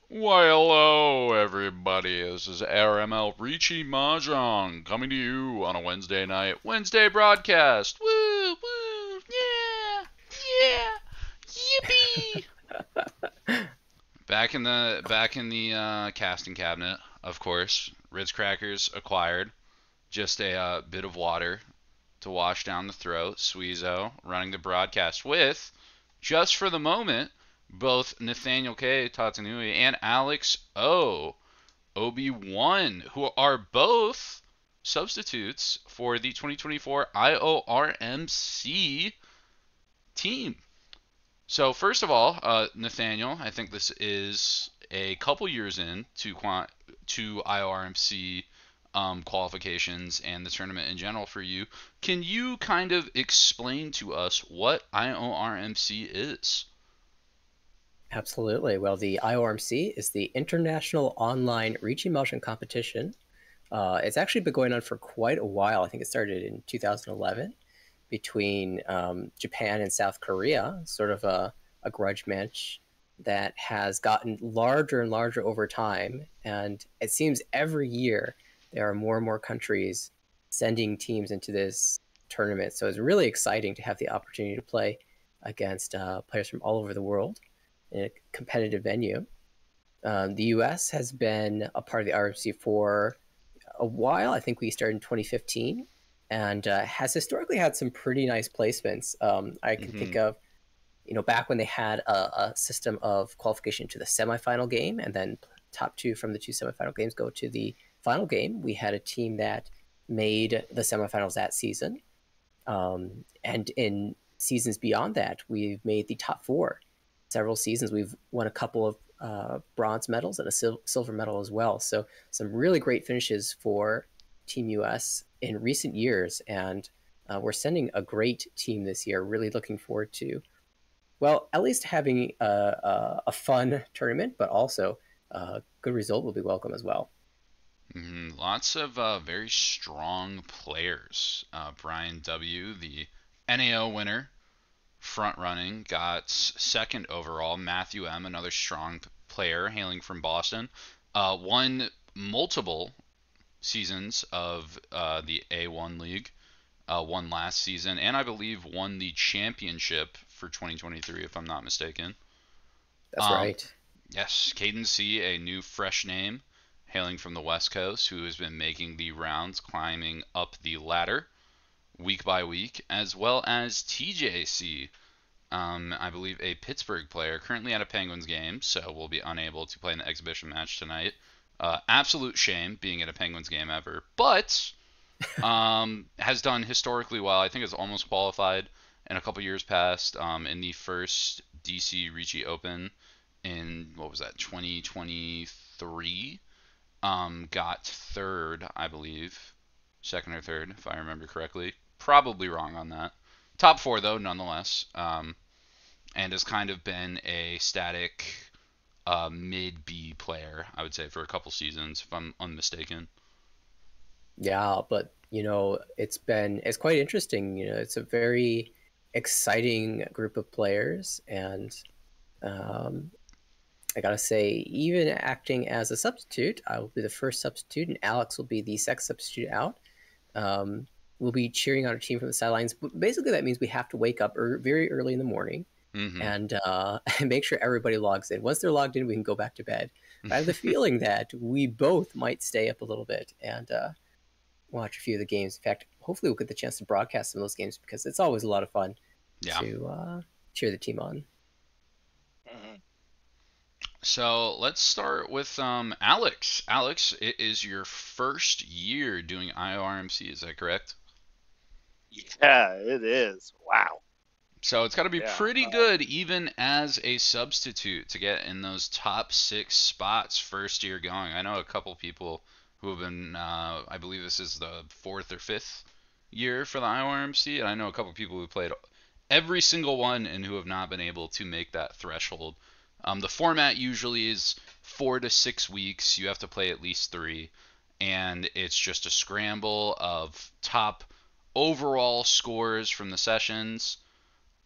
Why, hello, everybody. This is RML Ricci Mahjong coming to you on a Wednesday night, Wednesday broadcast. Woo, woo, yeah, yeah, yippee! Back in the casting cabinet, of course. Ritz crackers acquired. Just a bit of water to wash down the throat. Sweezo running the broadcast with, just for the moment, both Nathaniel K. Tatanui and Alex O. Obi-Wan, who are both substitutes for the 2024 IORMC team. So first of all, Nathaniel, I think this is a couple years in to IORMC qualifications and the tournament in general for you. Can you kind of explain to us what IORMC is? Absolutely. Well, the IORMC is the International Online Reaching Motion Competition. It's actually been going on for quite a while. I think it started in 2011 between Japan and South Korea, sort of a grudge match that has gotten larger and larger over time. And it seems every year there are more and more countries sending teams into this tournament. So it's really exciting to have the opportunity to play against players from all over the world in a competitive venue. The U.S. has been a part of the RMC for a while. I think we started in 2015 and has historically had some pretty nice placements. I can think of, back when they had a system of qualification to the semifinal game, and then top two from the two semifinal games go to the final game. We had a team that made the semifinals that season. And in seasons beyond that, we've made the top four several seasons. We've won a couple of bronze medals and a silver medal as well. So some really great finishes for Team US in recent years. And we're sending a great team this year. Really looking forward to, well, at least having a fun tournament, but also a good result will be welcome as well. Lots of very strong players. Brian W., the NAO winner, front running, got second overall. Matthew M., another strong player hailing from Boston, won multiple seasons of the A1 League, won last season, and I believe won the championship for 2023, if I'm not mistaken. That's Um, right. yes, Caden C., a new fresh name, hailing from the West Coast, who has been making the rounds, climbing up the ladder week by week, as well as TJC, I believe a Pittsburgh player, currently at a Penguins game, so will be unable to play in the exhibition match tonight. Absolute shame being at a Penguins game ever, but has done historically well. I think it's almost qualified in a couple years past in the first DC Ricci Open in, what was that, 2023. Got third, I believe. Second or third, if I remember correctly. Probably wrong on that. Top four, though, nonetheless. And has kind of been a static mid B player, I would say, for a couple seasons, if I'm unmistaken. Yeah, but it's quite interesting. It's a very exciting group of players, and um, I gotta say, even acting as a substitute, I will be the first substitute, and Alex will be the second substitute out. Um, we'll be cheering on our team from the sidelines. But basically, that means we have to wake up very early in the morning Mm-hmm. and make sure everybody logs in. Once they're logged in, we can go back to bed. But I have the feeling that we both might stay up a little bit and watch a few of the games. In fact, hopefully, we'll get the chance to broadcast some of those games because it's always a lot of fun Yeah. to cheer the team on. Mhm. So let's start with Alex. Alex, it is your first year doing IORMC, is that correct? Yeah, it is. Wow. So it's got to be Yeah. pretty good, even as a substitute, to get in those top six spots first year going. I know a couple people who have been, I believe this is the fourth or fifth year for the IORMC, and I know a couple people who played every single one and who have not been able to make that threshold. The format usually is 4 to 6 weeks. You have to play at least three, and it's just a scramble of top overall scores from the sessions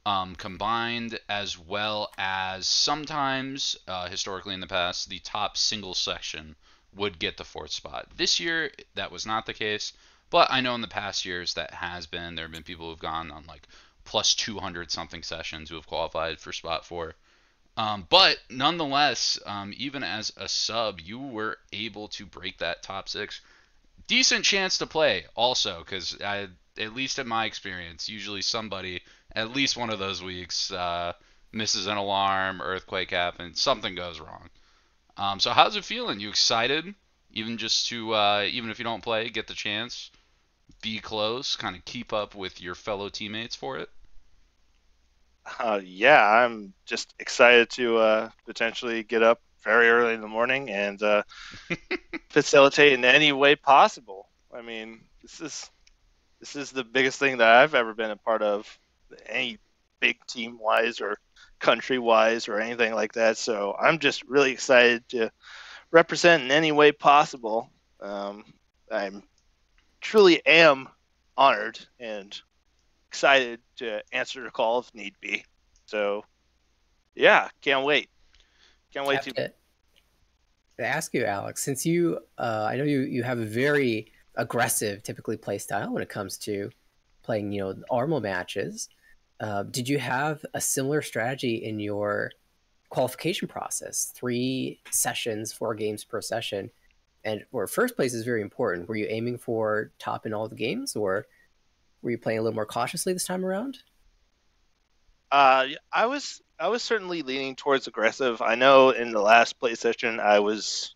combined, as well as sometimes, historically in the past, the top single section would get the fourth spot. This year, that was not the case, but I know in the past years that has been. There have been people who've gone on like plus 200 something sessions who have qualified for spot four. But nonetheless, even as a sub, you were able to break that top six. Decent chance to play also, because at least in my experience, usually somebody, at least one of those weeks, misses an alarm, earthquake happens, something goes wrong. So how's it feeling? You excited? Even just to, even if you don't play, get the chance, be close, kind of keep up with your fellow teammates for it? Yeah, I'm just excited to potentially get up very early in the morning and facilitate in any way possible. I mean, this is the biggest thing that I've ever been a part of, any big team wise or country wise or anything like that. So I'm just really excited to represent in any way possible. Um, I'm truly am honored and excited to answer the call if need be. So yeah, can't wait. Can't I wait have to. to ask you, Alex, since I know you have a very aggressive, typically play style when it comes to playing, ARMO matches. Did you have a similar strategy in your qualification process? 3 sessions, 4 games per session, and where first place is very important. Were you aiming for top in all the games, or were you playing a little more cautiously this time around? I was certainly leaning towards aggressive. I know in the last play session I was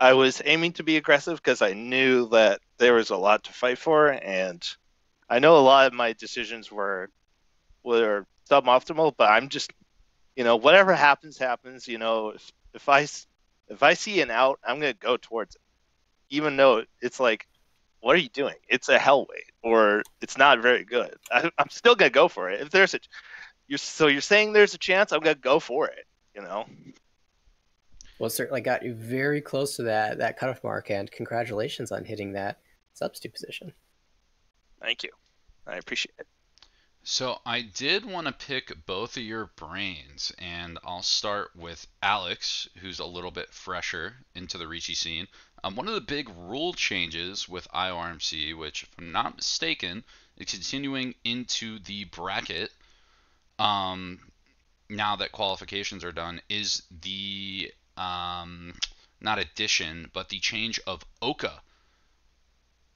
aiming to be aggressive because I knew that there was a lot to fight for, and I know a lot of my decisions were suboptimal. But I'm just, whatever happens, happens. If I see an out, I'm gonna go towards it, even though it's like, what are you doing? It's a hell weight, or it's not very good. I'm still gonna go for it. If there's a, you're saying there's a chance, I'm gonna go for it. You know. Well, it certainly got you very close to that cutoff mark, and congratulations on hitting that substitute position. Thank you. I appreciate it. So I did want to pick both of your brains, and I'll start with Alex, who's a little bit fresher into the Ricci scene. One of the big rule changes with IORMC, which, if I'm not mistaken, is continuing into the bracket, now that qualifications are done, is the not addition, but the change of Oka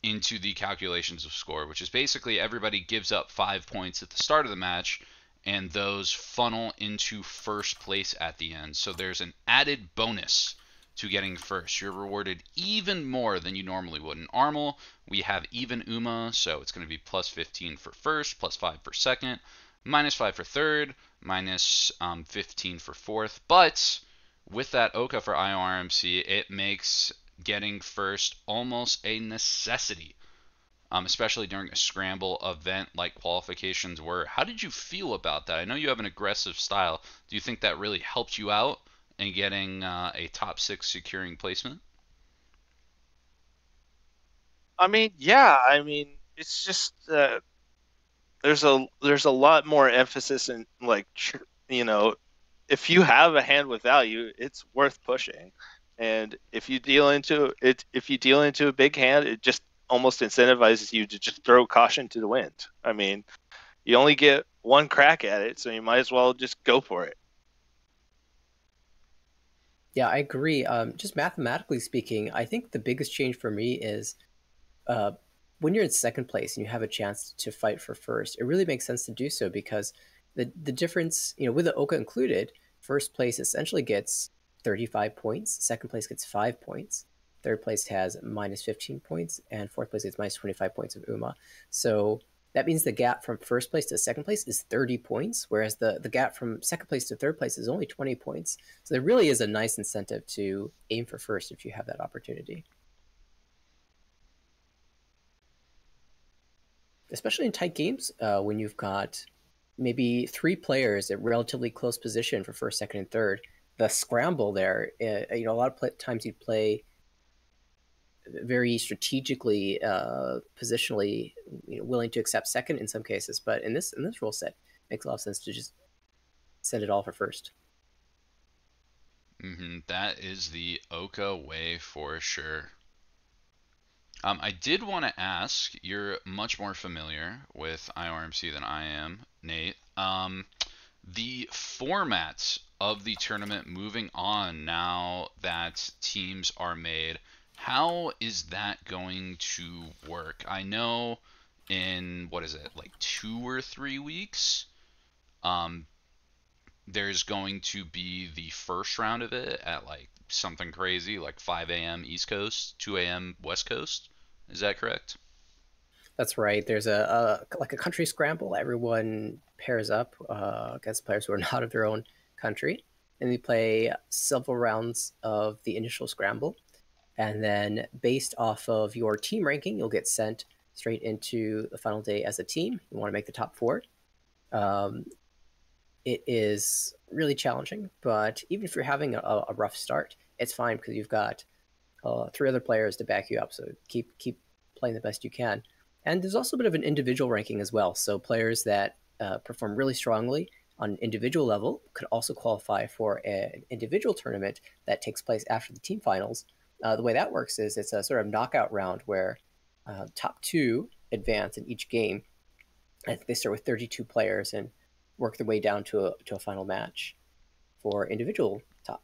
into the calculations of score, which is basically everybody gives up 5 points at the start of the match, and those funnel into first place at the end. So there's an added bonus to getting first. You're rewarded even more than you normally would. In Armel, we have even UMA, so it's going to be plus 15 for first, plus 5 for second, minus 5 for third, minus 15 for fourth. But with that Oka for IORMC, it makes getting first almost a necessity, especially during a scramble event like qualifications were. How did you feel about that? I know you have an aggressive style. Do you think that really helped you out in getting a top six securing placement? I mean, yeah. I mean, it's just there's a lot more emphasis in, like, you know if you have a hand with value, it's worth pushing. And if you deal into a big hand, it just almost incentivizes you to just throw caution to the wind. I mean, you only get one crack at it, so you might as well just go for it. Yeah, I agree. Just mathematically speaking, I think the biggest change for me is uh, when you're in second place and you have a chance to fight for first, it really makes sense to do so because the difference, with the Oka included, first place essentially gets 35 points, second place gets 5 points, third place has minus 15 points, and fourth place gets minus 25 points of UMA. So that means the gap from first place to second place is 30 points, whereas the gap from second place to third place is only 20 points. So there really is a nice incentive to aim for first if you have that opportunity. Especially in tight games, when you've got maybe 3 players at relatively close position for first, second, and third. The scramble there, a lot of times you'd play very strategically, positionally, willing to accept second in some cases. But in this rule set, makes a lot of sense to just send it all for first. That is the Oka way for sure. I did want to ask, you're much more familiar with IORMC than I am, Nate. The formats of the tournament moving on now that teams are made, how is that going to work? I know in, what is it, like 2 or 3 weeks, um, there's going to be the first round of it at like something crazy, like 5 a.m. East Coast, 2 a.m. West Coast. Is that correct? That's right. There's a like a country scramble. Everyone pairs up against players who are not of their own country, and they play several rounds of the initial scramble. And then, based off of your team ranking, you'll get sent straight into the final day as a team. You want to make the top four. Um, it is really challenging, but even if you're having a rough start, it's fine because you've got 3 other players to back you up. So keep playing the best you can. And there's also a bit of an individual ranking as well. So players that perform really strongly on an individual level could also qualify for an individual tournament that takes place after the team finals. The way that works is it's a sort of knockout round where top 2 advance in each game. I think they start with 32 players and work their way down to a final match for individual top.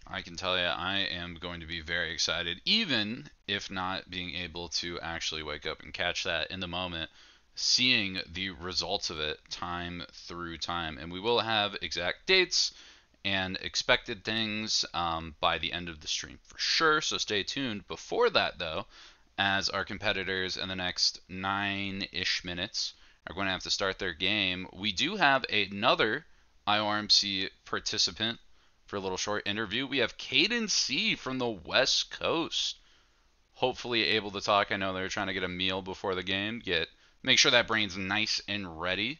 I can tell you, I am going to be very excited, even if not being able to actually wake up and catch that in the moment, seeing the results of it time through time. And we will have exact dates and expected things by the end of the stream for sure, so stay tuned. Before that, though, as our competitors in the next 9-ish minutes are going to have to start their game, we do have another IORMC participant for a little short interview. We have Caden C from the West Coast, hopefully able to talk. I know they're trying to get a meal before the game, make sure that brain's nice and ready.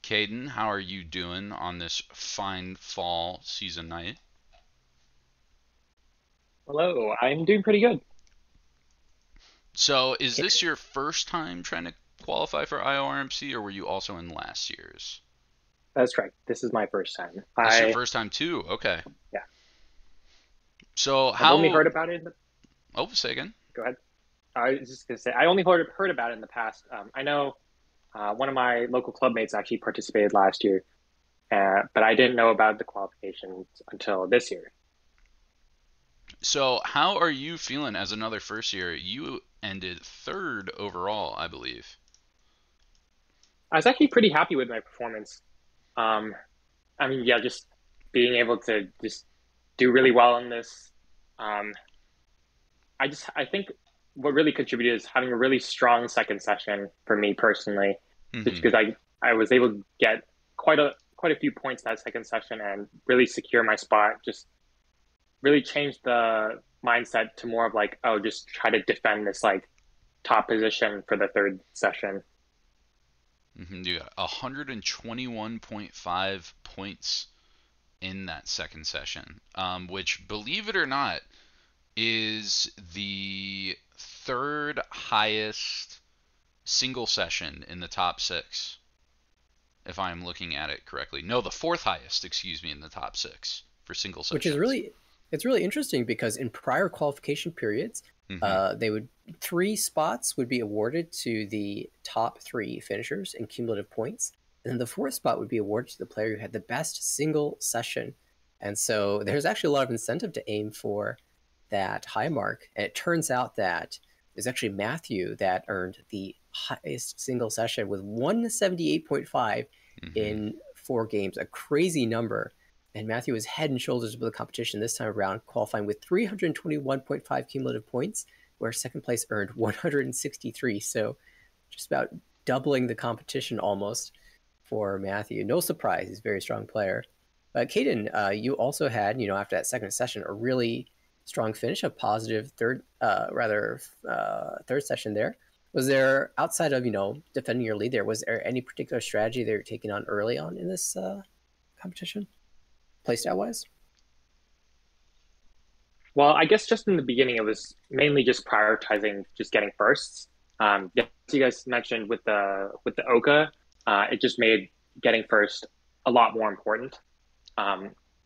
Caden, how are you doing on this fine fall season night? Hello, I'm doing pretty good. So, is this your first time trying to qualify for IORMC, or were you also in last year's? That's right. This is my first time. That's your first time too. Okay. Yeah. So I've only heard about it. Oh, say again. Go ahead. I was just gonna say I only heard about it in the past. I know one of my local clubmates actually participated last year, but I didn't know about the qualifications until this year. So, how are you feeling as another first year? You ended 3rd overall, I believe. I was actually pretty happy with my performance. I mean, yeah, just being able to just do really well in this. I think what really contributed is having a really strong second session for me personally, just because I was able to get quite a few points that second session and really secure my spot. Just really changed the mindset to more of like, oh, just try to defend this like top position for the third session. You got 121.5 points in that second session, which, believe it or not, is the 3rd highest single session in the top 6, if I'm looking at it correctly. No, the 4th highest, excuse me, in the top 6 for single sessions. Which is it's really interesting because in prior qualification periods, 3 spots would be awarded to the top 3 finishers in cumulative points, and then the 4th spot would be awarded to the player who had the best single session. And so there's actually a lot of incentive to aim for that high mark. And it turns out that there's actually Matthew that earned the highest single session with 178.5 in 4 games, a crazy number. And Matthew was head and shoulders above the competition this time around, qualifying with 321.5 cumulative points, where second place earned 163. So just about doubling the competition almost for Matthew. No surprise, he's a very strong player. But Caden, you also had, after that second session, a really strong finish, a positive third session there. Was there, outside of, defending your lead there, was there any particular strategy that you're taking on early on in this competition? Playstyle wise? Well, I guess just in the beginning, it was mainly just prioritizing just getting firsts. you guys mentioned with the Oka, it just made getting first a lot more important.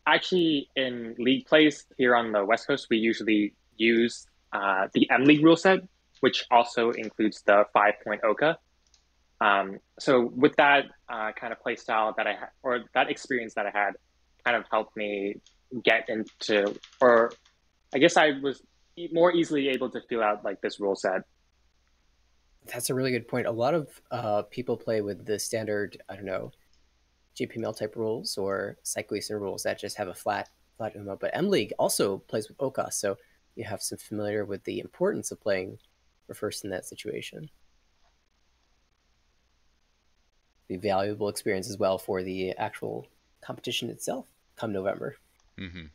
Actually, in league plays here on the West Coast, we usually use the M League rule set, which also includes the 5-point Oka. So with that kind of play style that I had, or that experience that I had, kind of helped me get into, or I guess I was more easily able to feel out like this rule set. That's a really good point. A lot of people play with the standard, I don't know, GPML type rules or Cycleason rules that just have a flat UMA. But M League also plays with Oka, so you have some familiar with the importance of playing for first in that situation. Be valuable experience as well for the actual competition itself come November. Mm-hmm.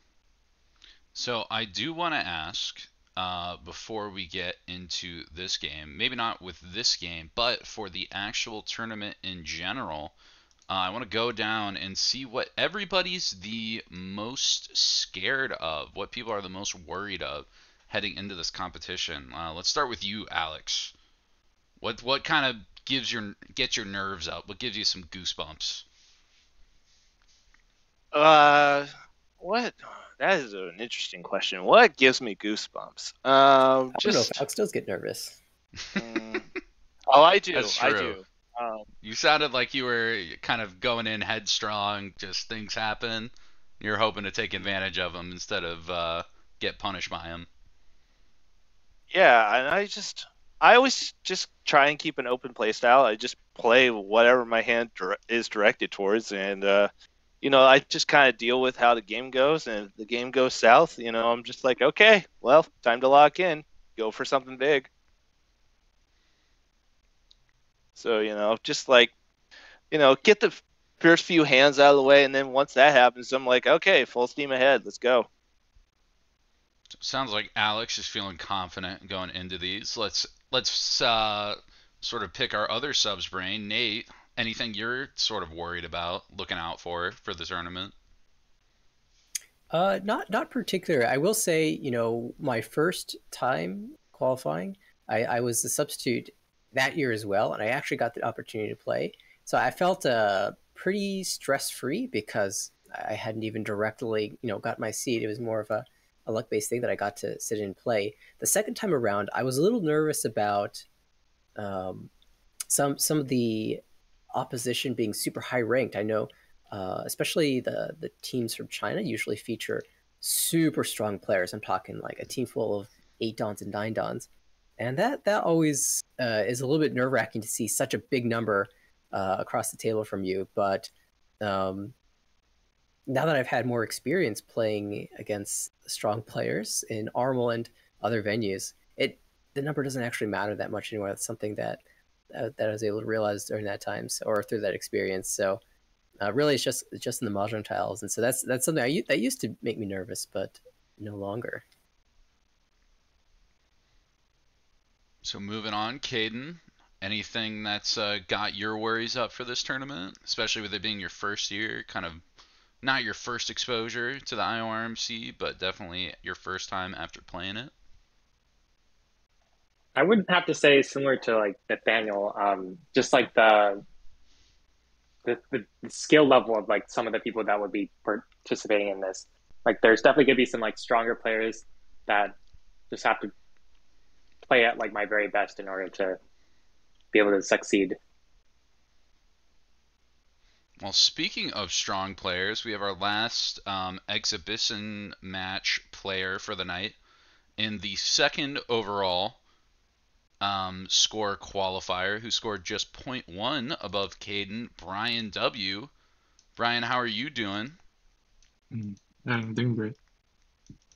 So I do want to ask, before we get into this game, maybe not with this game, but for the actual tournament in general, I want to go down and see what everybody's the most scared of, what people are the most worried of heading into this competition. Let's start with you, Alex. What kind of gets your nerves up? What gives you some goosebumps? What? That is an interesting question. What gives me goosebumps? I don't know if Alex does get nervous. Oh, I do. That's true. I do. You sounded like you were kind of going in headstrong, just things happen. You're hoping to take advantage of them instead of get punished by them. Yeah, and I always just try and keep an open play style. I just play whatever my hand is directed towards, and I just kind of deal with how the game goes. And if the game goes south, I'm just like, okay, well, time to lock in, go for something big. So, just like, get the first few hands out of the way, and then once that happens, I'm like, okay, full steam ahead, let's go. Sounds like Alex is feeling confident going into these. Let's sort of pick our other sub's brain. Nate, anything you're sort of worried about, looking out for the tournament? Not particular. I will say, my first time qualifying, I was the substitute that year as well, and I actually got the opportunity to play. So I felt pretty stress-free because I hadn't even directly, got my seat. It was more of a luck-based thing that I got to sit in and play. The second time around, I was a little nervous about some of the opposition being super high ranked. I know, especially the teams from China usually feature super strong players. I'm talking like a team full of 8 Dons and 9 Dons. And that always is a little bit nerve-wracking to see such a big number across the table from you. But now that I've had more experience playing against strong players in ARML and other venues, the number doesn't actually matter that much anymore. That's something that I was able to realize during that time, or through that experience. So really, it's just in the Mahjong tiles, and so that's something that used to make me nervous, but no longer. So moving on, Caden, anything that's got your worries up for this tournament, especially with it being your first year, kind of not your first exposure to the IORMC, but definitely your first time after playing it? I would have to say similar to like Nathaniel, just like the skill level of like some of the people that would be participating in this. Like there's definitely gonna be some like stronger players that just have to play at like my very best in order to be able to succeed. Well, speaking of strong players, we have our last exhibition match player for the night in the second overall score qualifier, who scored just 0.1 above Caden, Brian W. Brian, how are you doing? I'm doing great.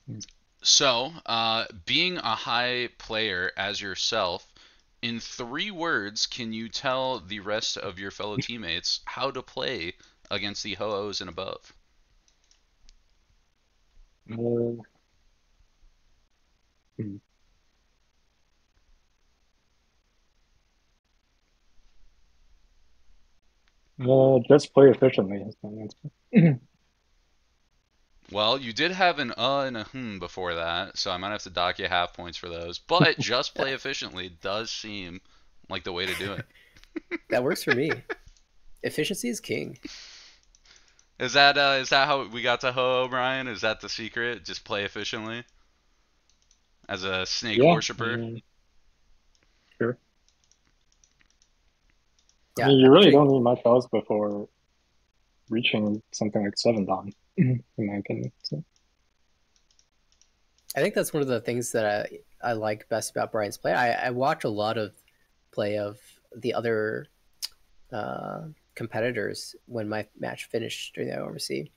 Thanks. So, being a high player as yourself, in 3 words, can you tell the rest of your fellow teammates how to play against the Ho-Ohs and above? Just play efficiently. Well, you did have an and a before that, so I might have to dock you half points for those. But just play efficiently does seem like the way to do it. That works for me. Efficiency is king. Is that how we got to Ho, Brian? Is that the secret? Just play efficiently as a snake Yeah, worshiper. sure. I Yeah, mean, you I'm really actually, don't need much else before reaching something like 7 Dan, in my opinion. So, I think that's one of the things that I like best about Brian's play. I watch a lot of play of the other competitors when my match finished during the IORMC.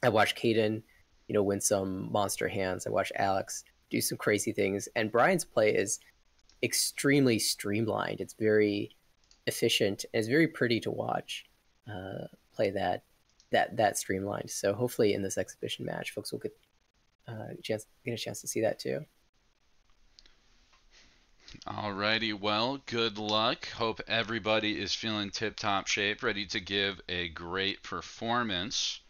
I watched Caden, win some monster hands. I watched Alex do some crazy things, and Brian's play is extremely streamlined. It's very efficient and it's very pretty to watch. Play that streamlined. So hopefully in this exhibition match, folks will get a chance to see that too. Alrighty, well, good luck. Hope everybody is feeling tip-top shape, ready to give a great performance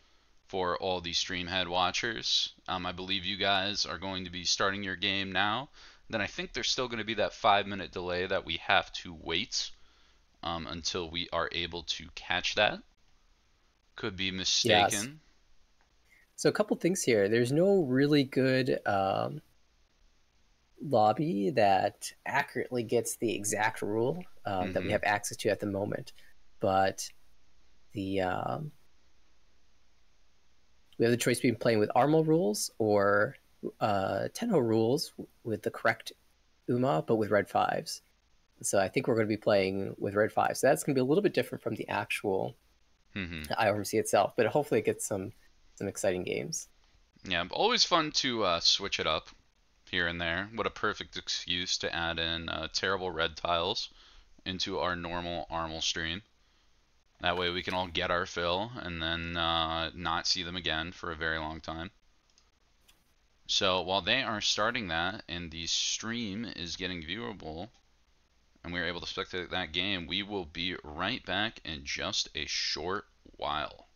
for all the Streamhead watchers. I believe you guys are going to be starting your game now. Then I think there's still going to be that 5-minute delay that we have to wait until we are able to catch that. Could be mistaken. Yes. So a couple things here. There's no really good lobby that accurately gets the exact rule that we have access to at the moment, but the we have the choice between playing with Armo rules or Tenho rules with the correct UMA, but with red fives. So I think we're going to be playing with red fives. So that's going to be a little bit different from the actual IORMC itself, but hopefully it gets some exciting games. Yeah, always fun to switch it up here and there. What a perfect excuse to add in terrible red tiles into our normal Armel stream. That way we can all get our fill and then not see them again for a very long time. So while they are starting that and the stream is getting viewable and we're able to spectate that game, we will be right back in just a short while.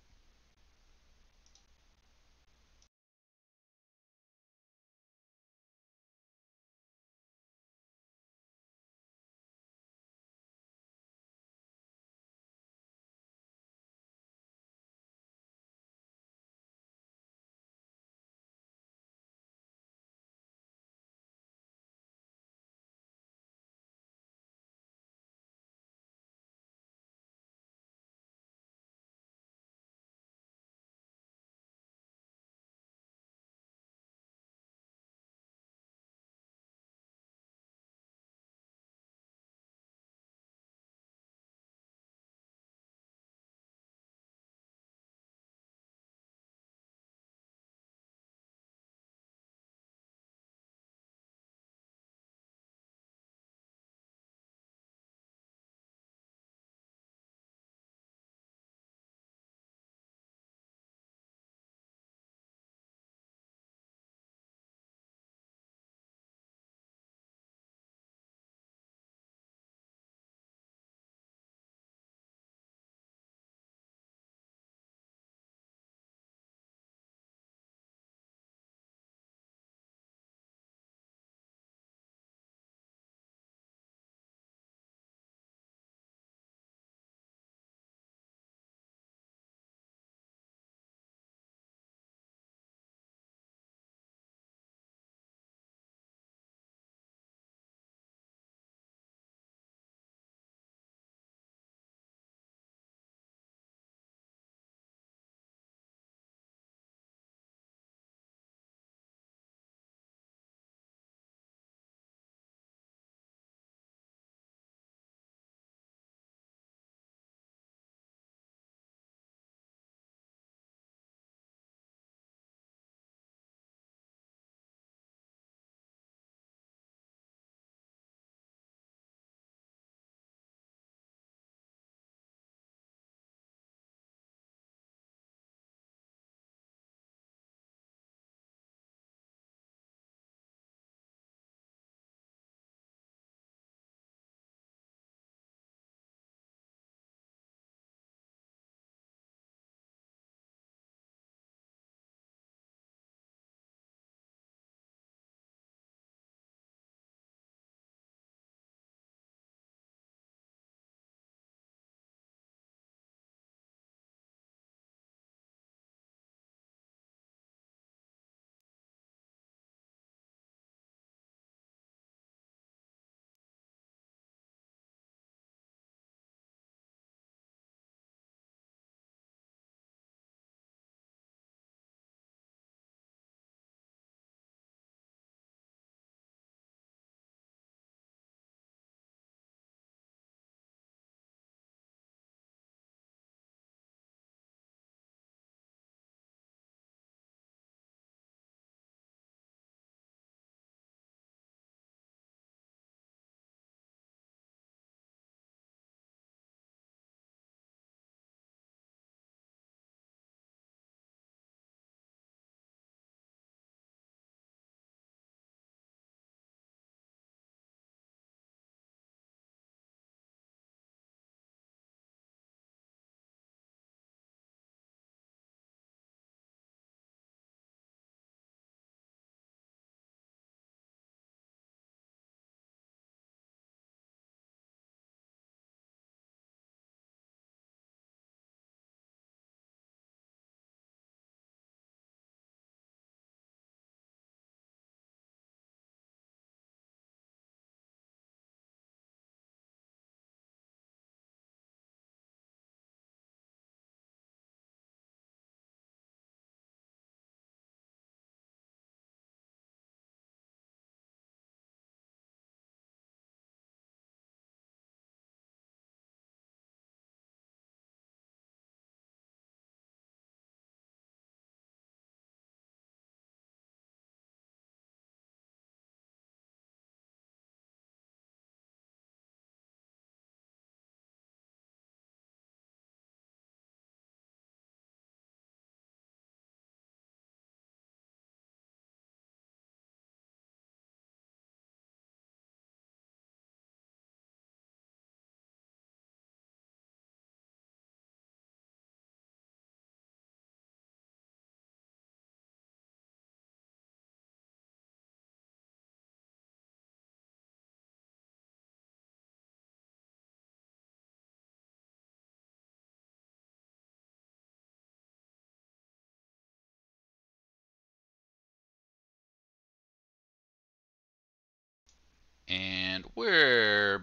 And we're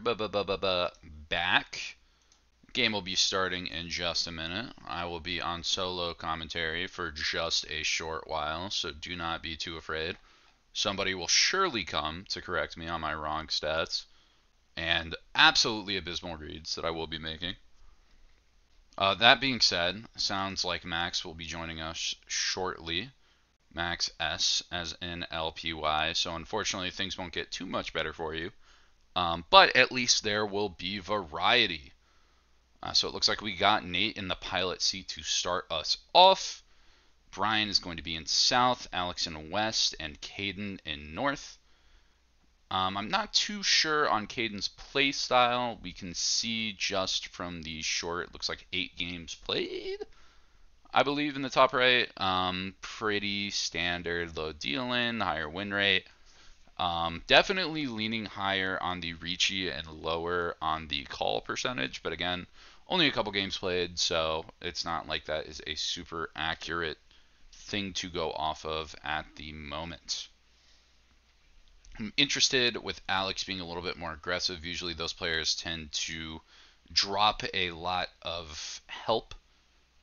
back. Game will be starting in just a minute. I will be on solo commentary for just a short while, so do not be too afraid. Somebody will surely come to correct me on my wrong stats and absolutely abysmal reads that I will be making. That being said, sounds like Max will be joining us shortly. Max S as in LPY, so unfortunately things won't get too much better for you. But at least there will be variety. So it looks like we got Nate in the pilot seat to start us off. Brian is going to be in south, Alex in west, and Caden in north. I'm not too sure on Caden's play style. We can see just from the short, it looks like 8 games played, I believe, in the top right. Pretty standard low deal-in, higher win rate. Definitely leaning higher on the reachy and lower on the call percentage, but again, only a couple games played, so it's not like that is a super accurate thing to go off of at the moment. I'm interested with Alex being a little bit more aggressive. Usually those players tend to drop a lot of help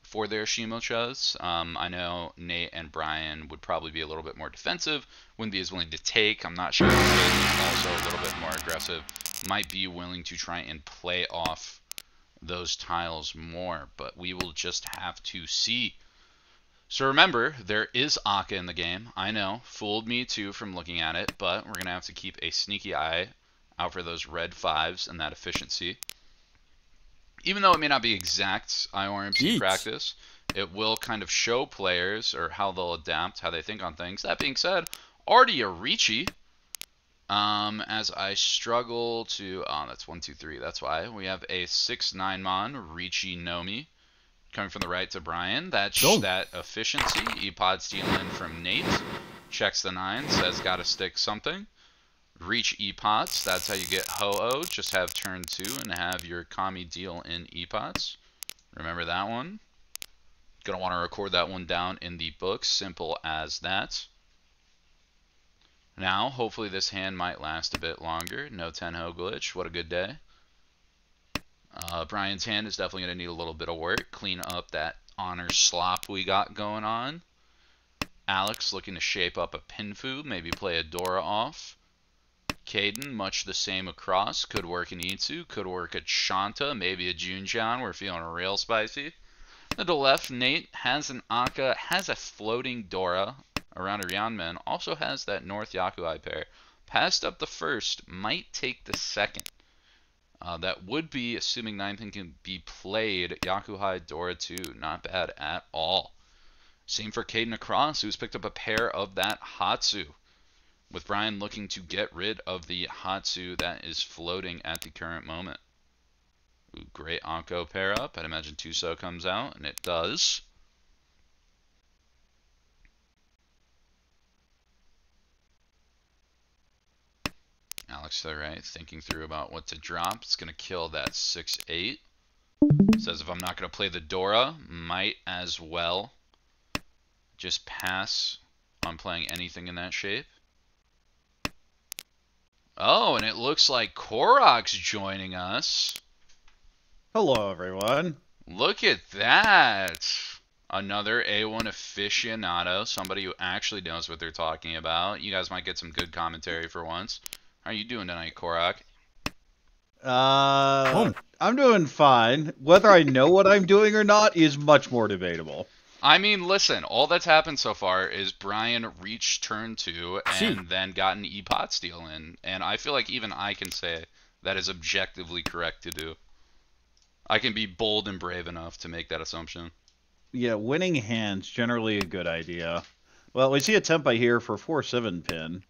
for their Shimochas. I know Nate and Brian would probably be a little bit more defensive, wouldn't be as willing to take. I'm not sure if Caden is also a little bit more aggressive, might be willing to try and play off those tiles more, but we will just have to see. So remember, there is Akka in the game. I know, fooled me too from looking at it, but we're going to have to keep a sneaky eye out for those red 5s and that efficiency. Even though it may not be exact IORMC practice, it will kind of show players or how they'll adapt, how they think on things. That being said, already a Ricci. As I struggle to, that's 1, 2, 3. That's why we have a 6/9 mon Ricci Nomi coming from the right to Brian. That's that efficiency. E-pod stealing from Nate. Checks the 9, says gotta stick something. Reach E-pots, that's how you get Ho-Oh. Just have turn 2 and have your Kami deal in E-pots. Remember that one. Gonna want to record that one down in the books. Simple as that. Now, hopefully this hand might last a bit longer. No 10-Ho glitch. What a good day. Brian's hand is definitely going to need a little bit of work. Clean up that honor slop we got going on. Alex looking to shape up a Pinfu. Maybe play a Dora off. Caden, much the same across. Could work an Itsu. Could work a Shanta. Maybe a Junchan. We're feeling real spicy. To the left, Nate has an Akka. Has a floating Dora around a Ryanman. Also has that North Yakuai pair. Passed up the first. Might take the second. That would be, assuming 9-pin can be played, Yakuhai Dora 2. Not bad at all. Same for Caden across, who's picked up a pair of that Hatsu. With Brian looking to get rid of the Hatsu that is floating at the current moment. Ooh, great Anko pair up. I'd imagine Tuso comes out, and it does. Alex to the right, thinking through about what to drop. It's going to kill that 6/8. Says if I'm not going to play the Dora, might as well just pass on playing anything in that shape. Oh, and it looks like Korok's joining us. Hello, everyone. Look at that. Another A1 aficionado, somebody who actually knows what they're talking about. You guys might get some good commentary for once. How are you doing tonight, Korok? I'm doing fine. Whether I know what I'm doing or not is much more debatable. I mean, listen, all that's happened so far is Brian reached turn 2 and then got an E-pot steal in. And I feel like even I can say that is objectively correct to do. I can be bold and brave enough to make that assumption. Yeah, winning hands, generally a good idea. Well, we see a tempo here for 4/7 pin.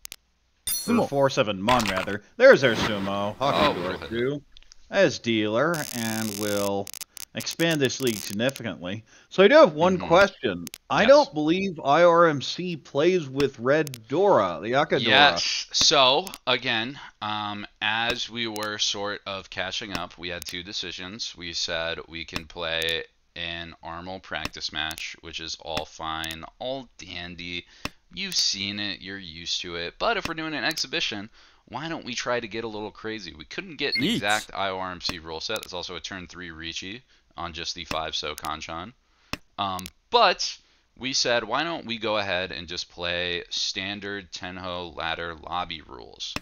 Or 4/7 mon, rather. There's our Sumo. Hockey 2 as dealer, and will expand this league significantly. So I do have one question. I don't believe IORMC plays with Red Dora, the Akka Dora. Yes. So, again, as we were sort of catching up, we had 2 decisions. We said we can play an Armal practice match, which is all fine, all dandy. You've seen it, you're used to it. But if we're doing an exhibition, why don't we try to get a little crazy? We couldn't get an exact IORMC rule set. That's also a turn 3 Ricci on just the 5-so Kanchan. But we said, why don't we go ahead and just play standard Tenho ladder lobby rules?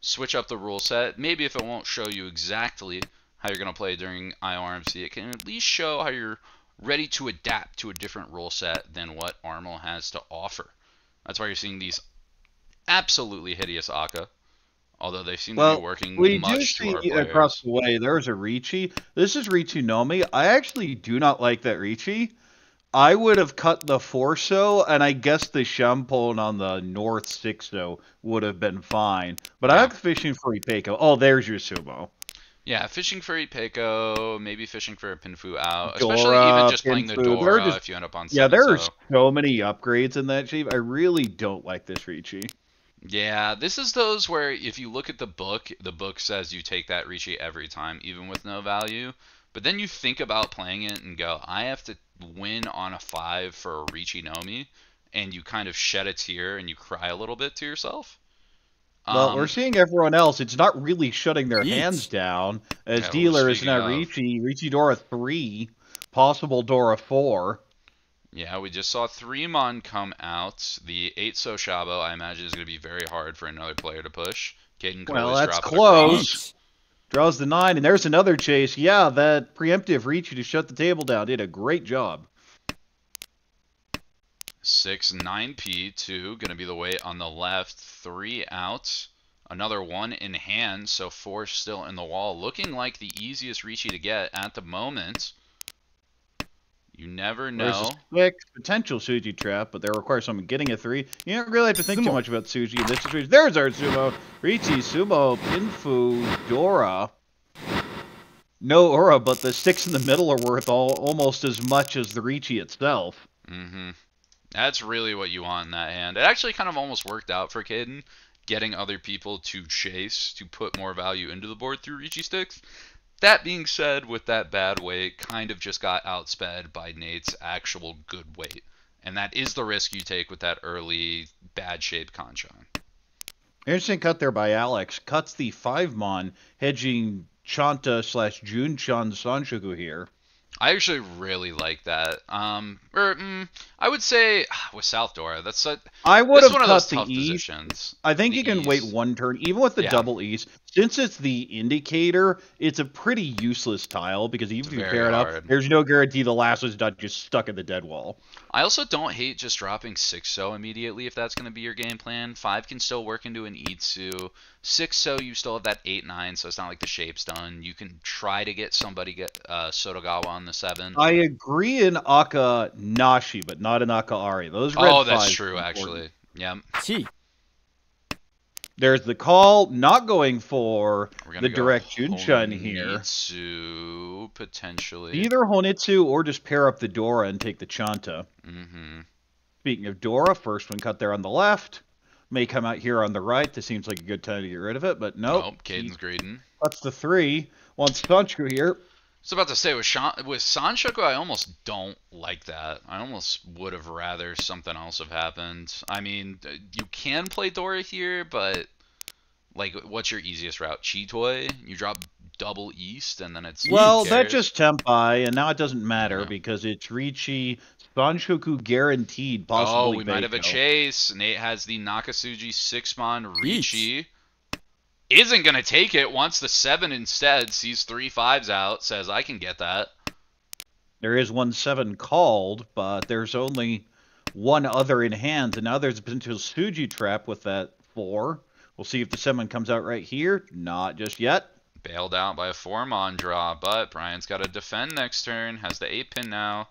Switch up the rule set. Maybe if it won't show you exactly how you're going to play during IORMC, it can at least show how you're ready to adapt to a different rule set than what Armel has to offer. That's why you're seeing these absolutely hideous Akka, although they seem to be working much to our players. Across the way, there's a Ricci. This is Ricci Nomi. I actually do not like that Ricci. I would have cut the 4-so, and I guess the Shampon on the North 6-so would have been fine. But I like fishing for Ipeco. Oh, there's your Sumo. Yeah, fishing for Ipeco, maybe fishing for a Pinfu out, especially even just playing the Dora if you end up on 7-so. Yeah, there's so many upgrades in that shape. I really don't like this Ricci. Yeah, this is those where if you look at the book says you take that Ricci every time, even with no value. But then you think about playing it and go, I have to win on a 5 for a Ricci Nomi, and you kind of shed a tear and you cry a little bit to yourself. Well, we're seeing everyone else. It's not really shutting their hands down, as dealer is now Ricci Dora 3, possible Dora 4. Yeah, we just saw 3-mon come out. The 8-so Shabo, I imagine, is going to be very hard for another player to push. Well, that's close. Draws the 9, and there's another chase. Yeah, that preemptive Ricci to shut the table down did a great job. 6, 9P2, going to be the weight on the left. 3 out. Another 1 in hand, so 4 still in the wall. Looking like the easiest Ricci to get at the moment. You never know. There's a quick potential Suji trap, but that requires someone getting a 3. You don't really have to think too much about Suji in this situation. There's our Sumo. Ricci, Sumo, Pinfu, Dora. No Aura, but the 6 in the middle are worth almost as much as the Ricci itself. Mm-hmm. That's really what you want in that hand. It actually kind of almost worked out for Caden, getting other people to chase, to put more value into the board through Ricci sticks. That being said, with that bad weight, kind of just got outsped by Nate's actual good weight. And that is the risk you take with that early bad shape Kanchan. Interesting cut there by Alex. Cuts the 5-mon, hedging Chanta / Jun-chan Sanshoku here. I actually really like that. I would say with South Dora, that's I would have one of cut those the tough East. positions. I think you can wait one turn, even with the double East. Since it's the indicator, it's a pretty useless tile because even if you pair it up, there's no guarantee the last one's not just stuck in the dead wall. I also don't hate just dropping 6-so immediately if that's going to be your game plan. 5 can still work into an Itsu. 6-so, you still have that 8-9, so it's not like the shape's done. You can try to get somebody Sotogawa on the 7. I agree in Aka Nashi, but not in Aka Ari. Those red that's true, actually. Yeah. There's the call, not going for the direct Jun-chan here. Honitsu, potentially. Either Honitsu or just pair up the Dora and take the Chanta. Mm-hmm. Speaking of Dora, first one cut there on the left. May come out here on the right. This seems like a good time to get rid of it, but nope. Caden's greeding. That's the 3. Wants Sancho here. I was about to say, with Sanshoku, I almost don't like that. I almost would have rather something else have happened. I mean, you can play Dora here, but, like, what's your easiest route? Chitoi? You drop double East, and then it's... Well, that just Tempai, and now it doesn't matter, because it's Ricci, Sanshoku guaranteed, possibly we might have a chase. Nate has the Nakasuji 6-mon Ricci. Isn't going to take it, wants the 7 instead, sees 3 5s out, says, I can get that. There is 1 7 called, but there's only 1 other in hand, and now there's a potential Suji trap with that 4. We'll see if the 7 comes out right here. Not just yet. Bailed out by a 4-mon draw, but Brian's got to defend next turn, has the 8-pin now.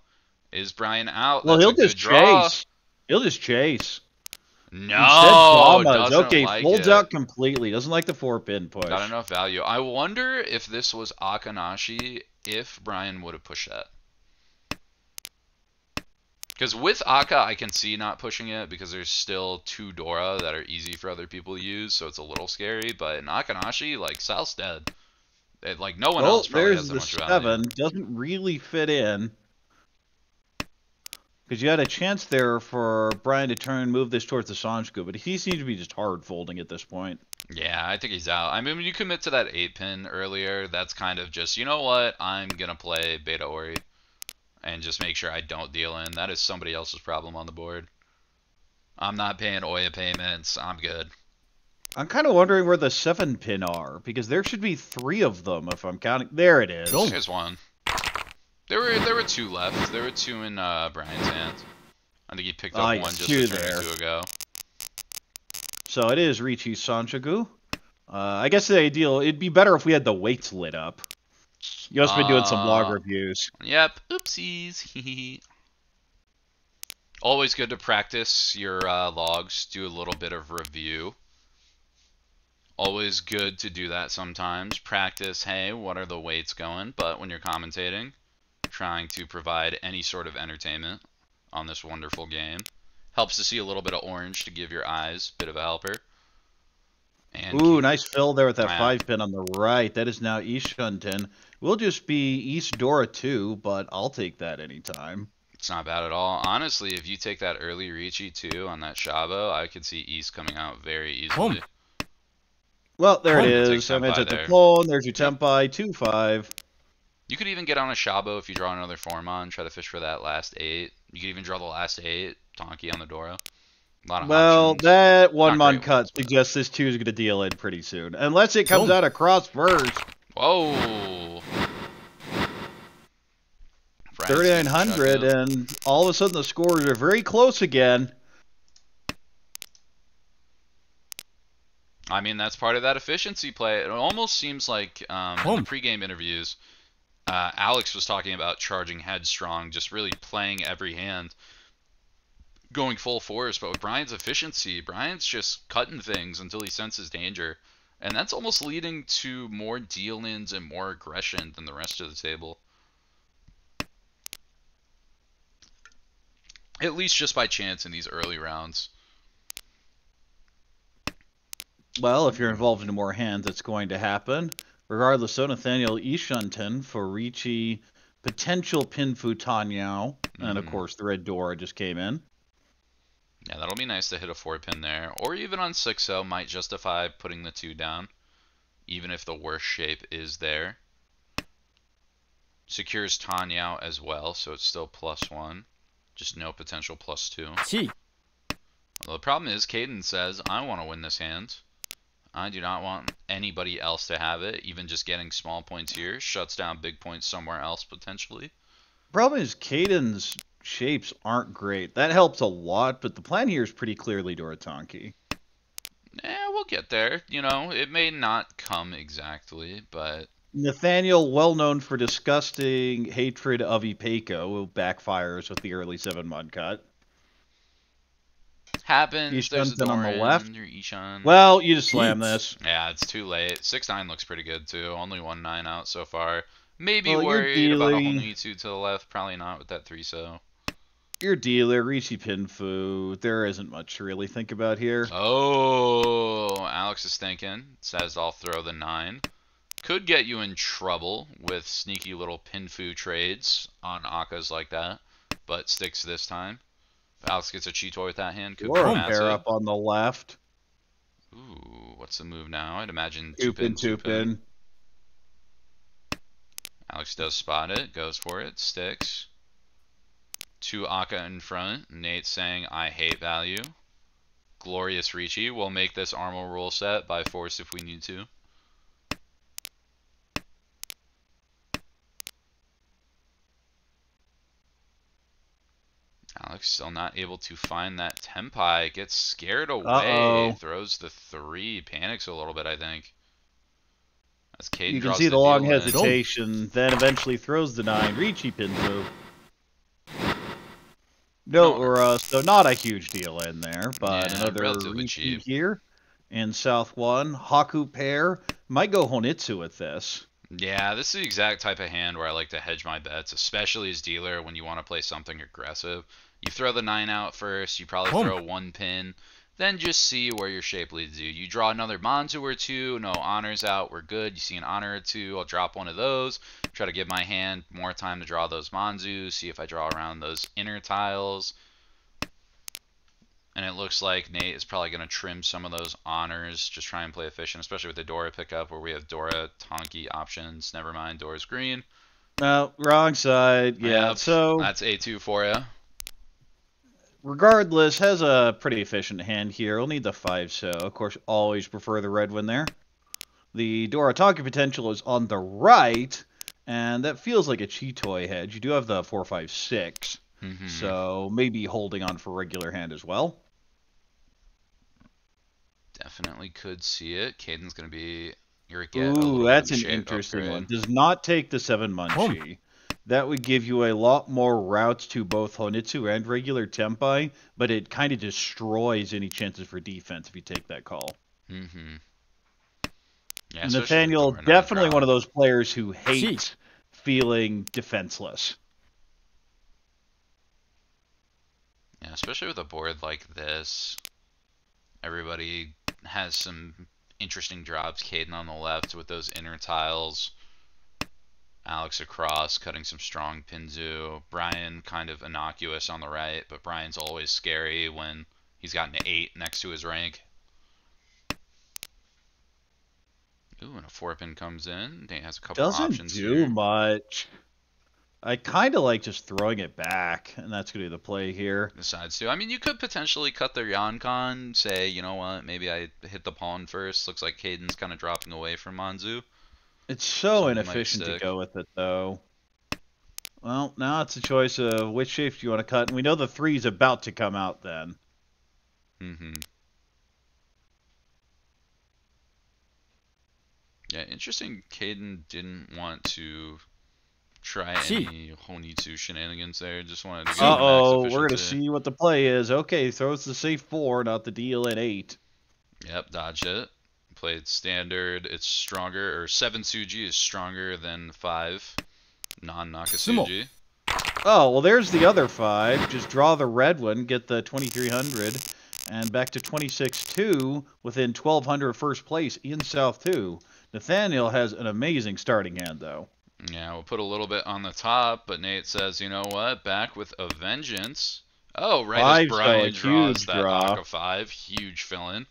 Is Brian out? Well, he'll just chase. He'll just chase. No, okay, like folds out completely. Doesn't like the 4-pin push. Got enough value. I wonder if this was Akanashi, if Brian would have pushed that. Because with Aka, I can see not pushing it because there's still 2 Dora that are easy for other people to use, so it's a little scary. But in Akanashi, like, Sal's dead. Like, no one else probably has that much value. There's the 7. Doesn't really fit in. Because you had a chance there for Brian to move this towards the Sanshku, but he seems to be just hard folding at this point. Yeah, I think he's out. I mean, when you commit to that 8-pin earlier, that's kind of just, you know what, I'm going to play Beta Ori and just make sure I don't deal in. That is somebody else's problem on the board. I'm not paying Oya payments. I'm good. I'm kind of wondering where the 7-pin are, because there should be 3 of them if I'm counting. There it is. There's one. There were 2 left. There were 2 in Brian's hand. I think he picked up one just a turn or 2 ago. So it is Ricci Sanchagu. I guess the ideal, it'd be better if we had the weights lit up. You must have been doing some log reviews. Yep. Oopsies. Always good to practice your logs. Do a little bit of review. Always good to do that sometimes. Practice, hey, what are the weights going? But when you're commentating, trying to provide any sort of entertainment on this wonderful game. Helps to see a little bit of orange to give your eyes a bit of a helper. And ooh, nice fill there with that 5-pin on the right. That is now Ishunten. We'll just be East Dora 2, but I'll take that anytime. It's not bad at all. Honestly, if you take that early Ricci 2 on that Shabo, I could see East coming out very easily. Well, there it is. I meant at the clone. There's your Tempai, 2-5. You could even get on a Shabo if you draw another Formon, try to fish for that last 8. You could even draw the last 8, Tonki on the Dora. A lot of options. That 1-mon cut suggests this 2 is going to deal in pretty soon. Unless it comes out across first. Whoa! 3,900, and all of a sudden the scores are very close again. I mean, that's part of that efficiency play. It almost seems like in the pregame interviews, Alex was talking about charging headstrong, just really playing every hand, going full force. But with Brian's efficiency, Brian's just cutting things until he senses danger. And that's almost leading to more deal-ins and more aggression than the rest of the table. At least just by chance in these early rounds. Well, if you're involved in more hands, it's going to happen. Regardless, so Nathaniel Ishunten for Ricci, potential Pinfu Tanyao, and of course the Red Dora just came in. Yeah, that'll be nice to hit a 4-pin there. Or even on 6-0 might justify putting the 2 down, even if the worst shape is there. Secures Tanyao as well, so it's still +1. Just no potential +2. Well, the problem is, Caden says, I want to win this hand. I do not want anybody else to have it. Even just getting small points here shuts down big points somewhere else, potentially. Problem is, Caden's shapes aren't great. That helps a lot, but the plan here is pretty clearly Dorotanki. Yeah, we'll get there. You know, it may not come exactly, but... Nathaniel, well known for disgusting hatred of Ipeco, who backfires with the early 7-mon cut. Happens. There's a Doran, on the left. Ishan. Well, you just slam this. Yeah, it's too late. 6-9 looks pretty good too. Only 1-9 out so far. Maybe well, worried about a Honitsu to the left. Probably not with that 3-so. Your dealer, Rishi Pinfu. There isn't much to really think about here. Oh, Alex is thinking. Says I'll throw the 9. Could get you in trouble with sneaky little Pinfu trades on Akkas like that, but sticks this time. If Alex gets a Cheetoy with that hand, could be massive. Pair up on the left. Ooh, what's the move now? I'd imagine 2-pin. Alex does spot it, goes for it, sticks. 2 Akka in front. Nate saying, I hate value. Glorious Ricci. We'll make this Armor rule set by force if we need to. Alex still not able to find that Tempai. Gets scared away. Throws the 3. Panics a little bit, I think. As Caden you can see the long hesitation, then eventually throws the 9. Ricci Pinfu. No, so not a huge deal in there, but yeah, another Ricci here. In South 1, Haku pair. Might go Honitsu with this. Yeah, this is the exact type of hand where I like to hedge my bets, especially as dealer when you want to play something aggressive. You throw the 9 out first, you probably throw 1 pin, then just see where your shape leads you. You draw another Manzu or 2, no honors out, we're good. You see an honor or 2, I'll drop one of those, try to give my hand more time to draw those Manzus, see if I draw around those inner tiles. And it looks like Nate is probably going to trim some of those honors, just try and play efficient, especially with the Dora pickup where we have Dora, Tonki options. Never mind, Dora's green. No, wrong side. Yeah, Yep, so that's A2 for you. Regardless, has a pretty efficient hand here. We'll need the 5, so of course always prefer the red one there. The Dora Tonki potential is on the right, and that feels like a Chitoy hedge. You do have the 4, 5, 6, so maybe holding on for regular hand as well. Definitely could see it. Caden's going to be your get. Ooh, that's an interesting one. Does not take the 7 Munchie. That would give you a lot more routes to both Honitsu and regular Tempai, but it kind of destroys any chances for defense if you take that call. Yeah, Nathaniel, definitely one of those players who hates feeling defenseless. Yeah, especially with a board like this. Everybody has some interesting drops. Caden on the left with those inner tiles. Alex across, cutting some strong Pinzu. Brian kind of innocuous on the right, but Brian's always scary when he's got an 8 next to his rank. Ooh, and a 4-pin comes in. Nate has a couple options here. Doesn't do much. I kind of like just throwing it back, and that's going to be the play here. Decides to. I mean, you could potentially cut the Yoncon, say, you know what, maybe I hit the pawn first. Looks like Caden's kind of dropping away from Manzu. It's so inefficient to go with it, though. Well, now it's a choice of which shape you want to cut, and we know the 3's about to come out then. Yeah, interesting. Caden didn't want to try any Honitsu shenanigans there. Just wanted to go Uh-oh, we're going to see what the play is. Okay, throws the safe 4, not the deal at 8. Yep, dodge it. Played standard. It's stronger, or 7 Suji is stronger than 5 non-Nakasuji. Oh, well, there's the other 5. Just draw the red one, get the 2300, and back to 26-2 within 1200 first place in South 2. Nathaniel has an amazing starting hand, though. Yeah, we'll put a little bit on the top, but Nate says, you know what? Back with a vengeance. Oh, right as Brian draws that Aka 5. Huge fill-in.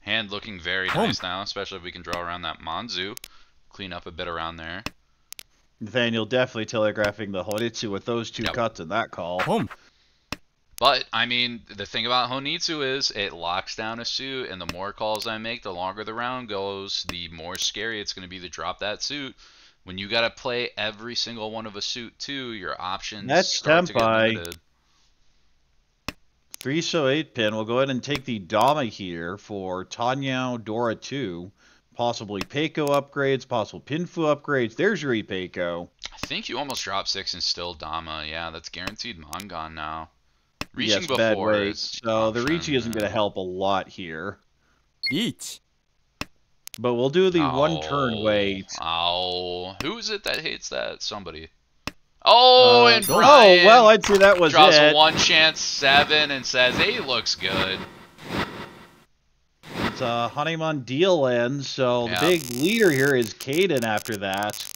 Hand looking very nice now, especially if we can draw around that Manzu. Clean up a bit around there. Nathaniel definitely telegraphing the Honitsu with those 2 cuts in that call. But, I mean, the thing about Honitsu is it locks down a suit, and the more calls I make, the longer the round goes, the more scary it's going to be to drop that suit. When you got to play every single one of a suit, too, your options start to get limited. 3 so 8 pin. We'll go ahead and take the Dama here for Tanyao Dora 2. Possibly Peiko upgrades, possible Pinfu upgrades. There's your Ipeiko. I think you almost drop 6 and still Dama. Yeah, that's guaranteed Mangon now. Reaching yes, before bad weight. So the Ricci isn't going to help a lot here. But we'll do the 1 turn wait. Oh, who is it that hates that? Somebody. Oh, and Brian well, I'd say that was draws it. a 1 chance 7 and says, hey, looks good. It's a Hanuman deal end, so the big leader here is Caden after that.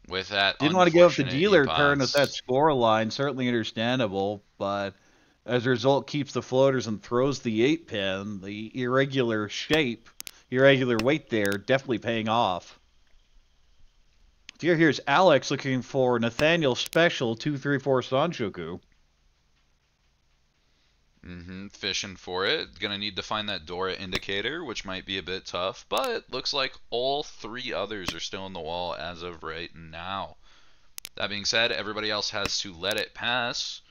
With that, didn't want to give up the dealer turn with that score line, certainly understandable, but as a result keeps the floaters and throws the 8 pin. The irregular shape, irregular weight there, definitely paying off. Here's Alex looking for Nathaniel special 234 Sanshoku. Fishing for it. Gonna need to find that Dora indicator, which might be a bit tough, but looks like all 3 others are still in the wall as of right now. That being said, everybody else has to let it pass,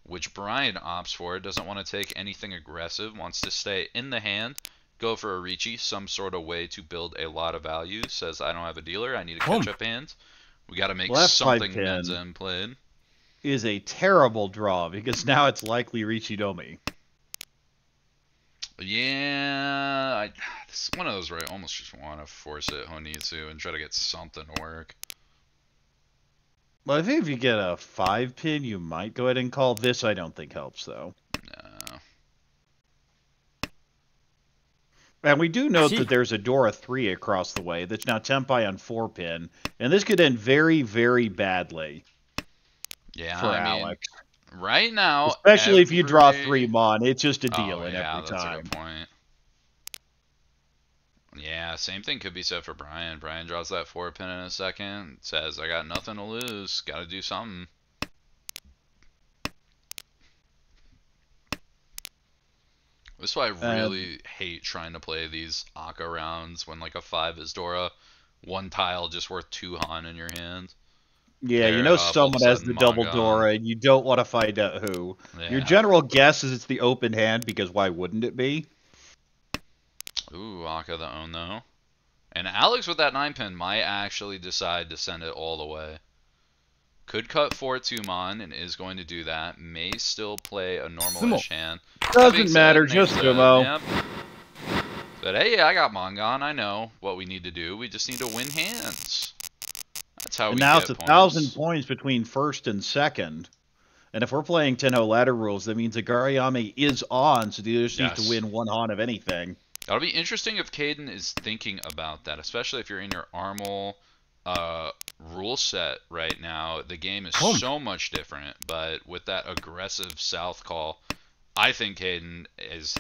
which Brian opts for. Doesn't want to take anything aggressive, wants to stay in the hand, go for a Ricci, some sort of way to build a lot of value. Says, I don't have a dealer, I need a catch-up hand. We got to make something Nenzen played. Is a terrible draw, because now it's likely Richidomi. Yeah, this is one of those where I almost just want to force it Honitsu and try to get something to work. Well, I think if you get a 5 pin, you might go ahead and call. This I don't think helps, though. No. And we do note that there's a Dora 3 across the way that's now Tempai on 4 pin, and this could end very, very badly. Yeah, for Alex. Right now, especially if you draw 3 mon, it's just a deal every that's time. A good point. Yeah, same thing could be said for Brian. Brian draws that 4 pin in a second, says, I got nothing to lose, got to do something. This is why I really hate trying to play these Akka rounds when like a 5 is Dora, 1 tile just worth 2 Han in your hand. Yeah, you know someone has the double Dora, and you don't want to find out who. Yeah. Your general guess is it's the open hand, because why wouldn't it be? Ooh, Akka the own though. And Alex with that 9 pin might actually decide to send it all the way. Could cut 4 2-mon and is going to do that. May still play a normal-ish hand. Doesn't matter, just Sumo. Yep. But hey, I got Mongon. I know what we need to do. We just need to win hands. That's how we get points. Now it's 1,000 points between first and second. And if we're playing Tenho ladder rules, that means Agariyame is on, so the others need to win 1 Han of anything. That'll be interesting if Caden is thinking about that, especially if you're in your Armal rule set right now. The game is so much different, but with that aggressive south call, I think Caden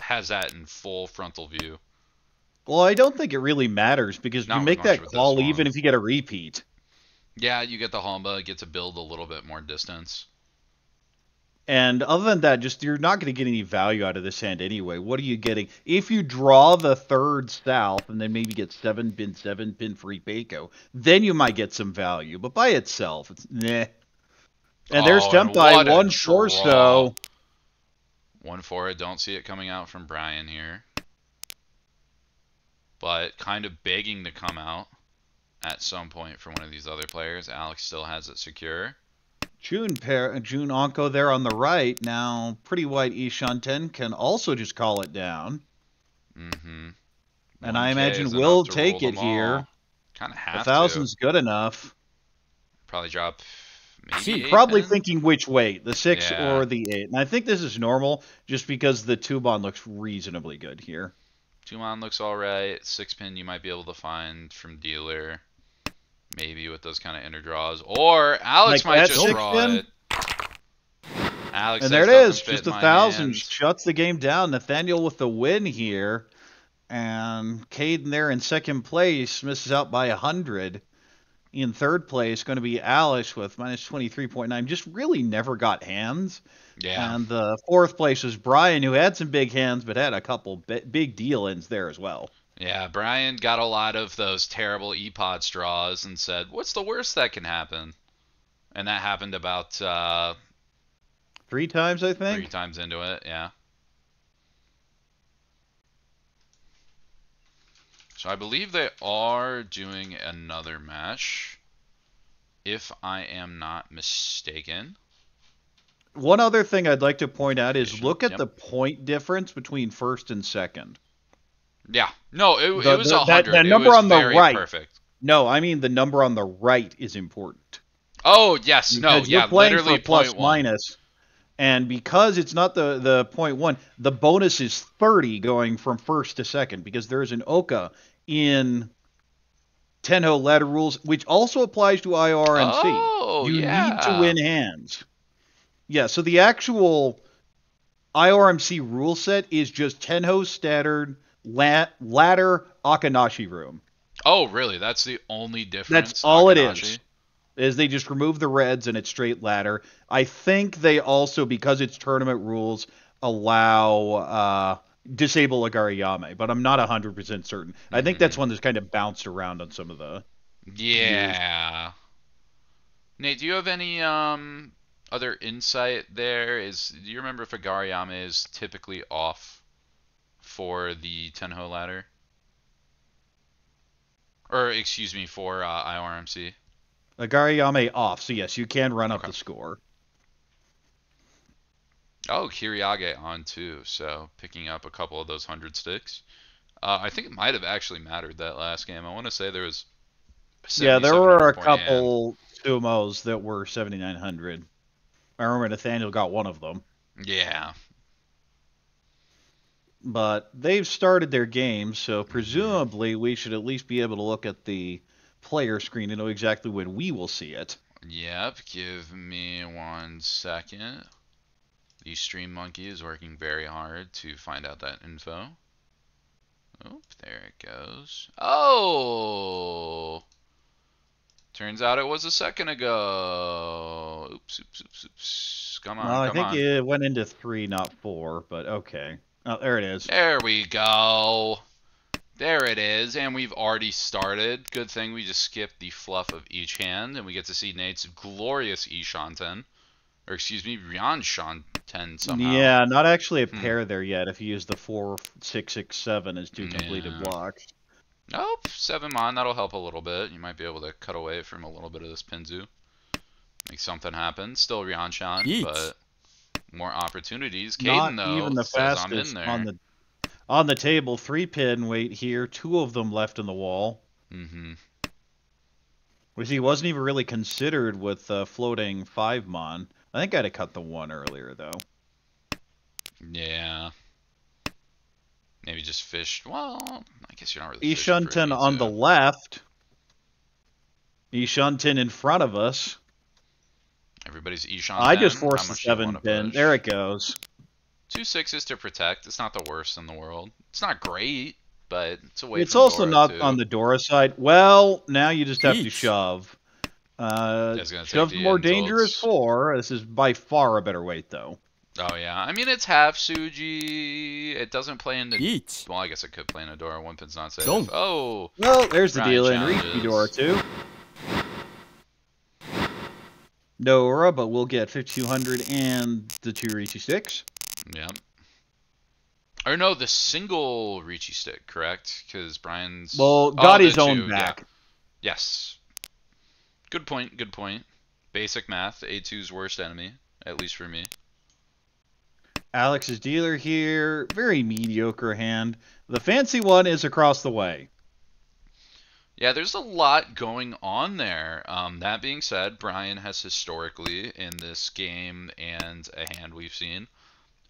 has that in full frontal view. Well, I don't think it really matters, because you make that call even if you get a repeat. Yeah, you get the Hamba, get to build a little bit more distance. And other than that, just you're not going to get any value out of this hand anyway. What are you getting? If you draw the 3rd south and then maybe get 7 pin free Peiko, then you might get some value. But by itself, it's meh. And there's Tempai, 1-4 so. 1-4, I don't see it coming out from Brian here. But kind of begging to come out at some point for one of these other players. Alex still has it secure. June Onko there on the right. Now, Pretty White Ishanten can also just call it down. Mm-hmm. And I imagine we'll take it here. Kind of have 1,000's good enough. Probably drop maybe 8 probably pin? Thinking which way, the 6 or the 8. And I think this is normal just because the 2-mon looks reasonably good here. 2-mon looks alright. 6 pin you might be able to find from dealer. Maybe with those kind of inner draws. Or Alex might just draw it. Alex and there it is. Just 1,000 shuts the game down. Nathaniel with the win here. And Caden there in second place misses out by 100. In third place, going to be Alex with minus 23.9. Just really never got hands. Yeah. And the fourth place was Brian, who had some big hands, but had a couple big deal-ins there as well. Yeah, Brian got a lot of those terrible E-Pod straws and said, what's the worst that can happen? And that happened about 3 times, I think. 3 times into it, yeah. So I believe they are doing another match, if I am not mistaken. One other thing I'd like to point out is look at the point difference between first and second. Yeah. No, it was 100. That number on the right. Perfect. No, I mean the number on the right is important. Oh, yes. No, because you're playing for plus minus. And because it's not the 0.1, the bonus is 30 going from first to second, because there is an Oka in Tenho ladder rules, which also applies to IORMC. Oh, you need to win hands. Yeah, so the actual IORMC rule set is just Tenho standard ladder Akanashi room. Oh, really? That's the only difference? That's all Akanashi? It is they just remove the reds and it's straight ladder. I think they also, because it's tournament rules, allow disable Agariyame, but I'm not 100% certain. I think that's one that's kind of bounced around on some of the years. Nate, do you have any other insight there? Do you remember if Agariyame is typically off for the Tenho ladder? Or, excuse me, for IORMC? Agariyame off, so yes, you can run up the score. Oh, Kiriage on too, so picking up a couple of those 100 sticks. I think it might have actually mattered that last game. I want to say there was there were a couple sumos that were 7,900. I remember Nathaniel got one of them. Yeah. But they've started their game, so presumably we should at least be able to look at the player screen to know exactly when we will see it. Yep, give me 1 second. The stream monkey is working very hard to find out that info. Oh, there it goes. Oh! Turns out it was a second ago. Oops, oops, oops, oops. Come on, Well, I come think on. it went into 3, not 4, but okay. Oh, there it is. There we go. There it is, and we've already started. Good thing we just skipped the fluff of each hand, and we get to see Nate's glorious E-Shanten. Or excuse me, Ryan Shanten somehow. Yeah, not actually a pair there yet if you use the 4, 6, 6, 7 as 2 completed blocks. Nope, 7 mon, that'll help a little bit. You might be able to cut away from a little bit of this Pinzu. Make something happen. Still Ryanshan, but more opportunities. Caden, though, even the says I'm in fastest there. on the table. 3-pin wait here. 2 of them left in the wall. Which he wasn't even really considered with floating 5 mon. I think I'd have cut the 1 earlier, though. Yeah. Maybe just fished. Well, I guess you're not really E-Shanten on the left. E-Shanten in front of us. Everybody's E-Shanten. I just forced the 7-pin. There it goes. 2 6s to protect. It's not the worst in the world. It's not great, but it's away It's from also Dora, not too. on the Dora side. Well, now you just have to shove. Shove's more dangerous 4. This is by far a better weight, though. Oh, yeah. I mean, it's half Suji. It doesn't play into... Well, I guess it could play into Dora. 1-pin's not safe. Oh! Well, there's the Ryan deal. And challenges. Reach Dora, too. No Aura, but we'll get 5200 and the 2 Reachy sticks. Yeah. Or no, the single Reachy stick, correct? Because Brian's... Well, got his own back. Yeah. Yes. Good point, good point. Basic math, A2's worst enemy, at least for me. Alex's dealer here, very mediocre hand. The fancy one is across the way. Yeah, there's a lot going on there. That being said, Brian has historically, in this game and a hand we've seen,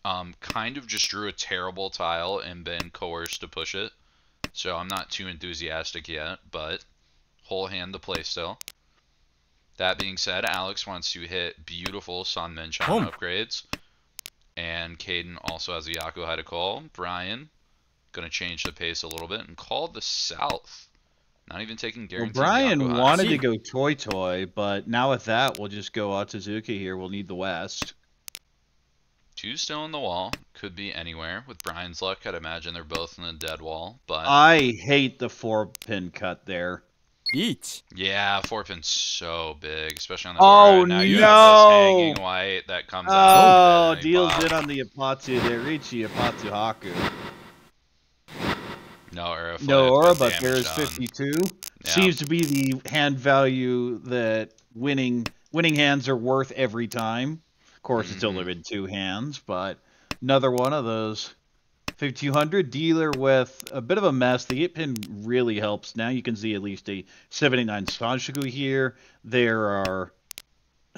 kind of just drew a terrible tile and been coerced to push it. So I'm not too enthusiastic yet, but whole hand to play still. That being said, Alex wants to hit beautiful Sun Minchan upgrades. And Caden also has a Yakuhai to call. Brian, going to change the pace a little bit and call the South. Not even taking guaranteed Brian Yakuhai. wanted to go Toy, but now with that, we'll just go Otsutsuki here. We'll need the West. 2 still in the wall. Could be anywhere. With Brian's luck, I'd imagine they're both in the dead wall. But I hate the 4-pin cut there. Yeah, 4-pin's so big, especially on the Oh, now you no! have this hanging white that comes out. Oh, deals it on the Apatsu there. Richi Apatsu Haku. No Aura, No Aura, but damage there's done. 52. Yeah. Seems to be the hand value that winning hands are worth every time. Of course, it's only been 2 hands, but another one of those. 5200 dealer with a bit of a mess. The 8-pin really helps. Now you can see at least a 789 Sanshoku here. There are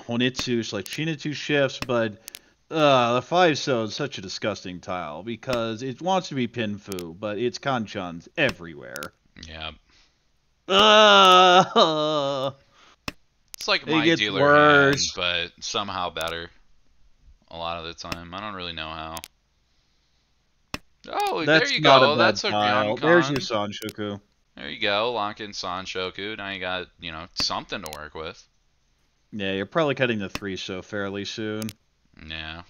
Honitsu / Shinitsu shifts, but the 5-so is such a disgusting tile because it wants to be Pinfu, but it's Kanchans everywhere. Yeah. Uh, It's like It my gets dealer worse. hand, but somehow better. A lot of the time. I don't really know how. Oh, That's there you not go. a bad That's a tile. Ryoncon. There's your Sanshoku. There you go. Lock in Sanshoku. Now you got, something to work with. Yeah, you're probably cutting the 3-so fairly soon. Yeah.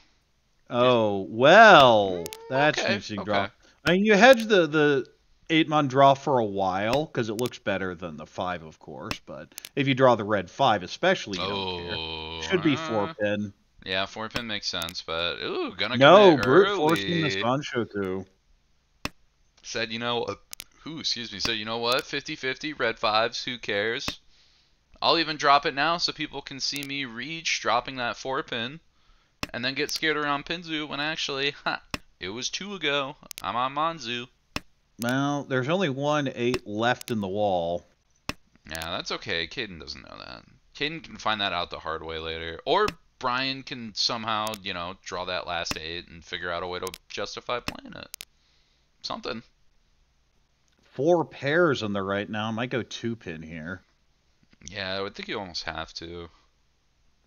Oh, well, that's Okay, an interesting okay. draw. I mean, you hedge the 8-mon draw for a while, because it looks better than the 5, of course, but if you draw the red 5 especially, you don't care. Should be 4-pin. Yeah, 4-pin makes sense, but, ooh, gonna No, commit brute early. forcing the Sanshoku. Said, said, you know what, 50-50, red 5s, who cares? I'll even drop it now so people can see me reach dropping that 4-pin, and then get scared around Pinzu when actually, it was 2 ago. I'm on Manzu. Well, there's only 1 8 left in the wall. Yeah, that's okay. Caden doesn't know that. Caden can find that out the hard way later. Or Brian can somehow, draw that last 8 and figure out a way to justify playing it. Something. 4 pairs on the right now. Might go 2-pin here. Yeah, I would think you almost have to.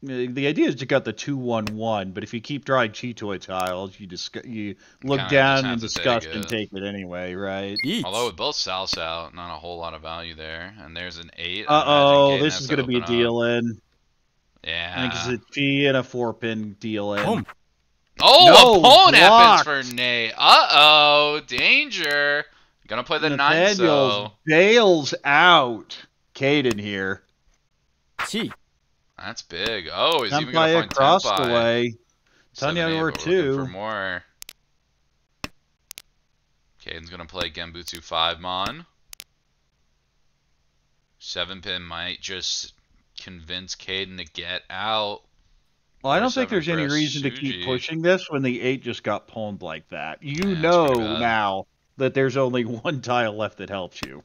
The idea is to cut the 2-1-1, but if you keep drawing Cheetoy tiles, you look Kinda just down have in to disgust take and it. take it anyway, right? Although with both Souths out, not a whole lot of value there. And there's an 8. Uh-oh, Caden this has is to going to be a open up. deal in. Yeah. I think it's a G and a 4-pin deal in. Oh, No, a pwn happens blocked. for Nate. Uh-oh, danger. Gonna play the 9 Nathaniel's so. bails out. Caden here. That's big. Oh, he's even Senpai gonna find across the Tenpai. way. Tanya 7-8, over but we're looking for 2. more. Caden's gonna play Genbutsu 5-mon. 7-pin might just convince Caden to get out. Well, I don't think 7 there's any for reason to keep Suji. pushing this when the 8 just got pwned like that. You Yeah, that's pretty know bad. now that there's only one tile left that helps you.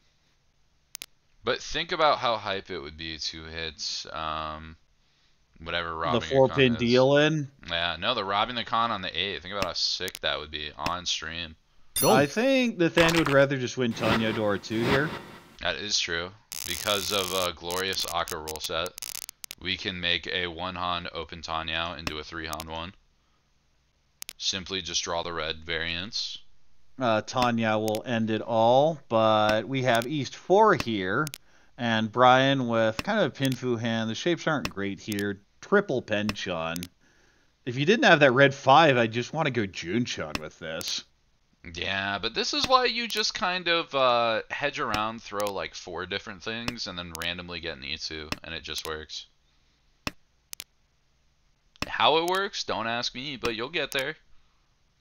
But think about how hype it would be to hit whatever robbing The a con 4-pin is. deal in. Yeah, no, the robbing the con on the 8. Think about how sick that would be on stream. I think Nathaniel would rather just win Tanya Dora 2 here. That is true. Because of a glorious Aqua rule set, we can make a 1-Han open Tanya into a 3-Han one. Simply just draw the red variants. Tanya will end it all, but we have East 4 here, and Brian with kind of a Pinfu hand. The shapes aren't great here. Triple Penchon. If you didn't have that red 5, I just want to go Junchon with this. Yeah, but this is why you just kind of hedge around, throw like 4 different things, and then randomly get an E2, and it just works. How it works, don't ask me, but you'll get there.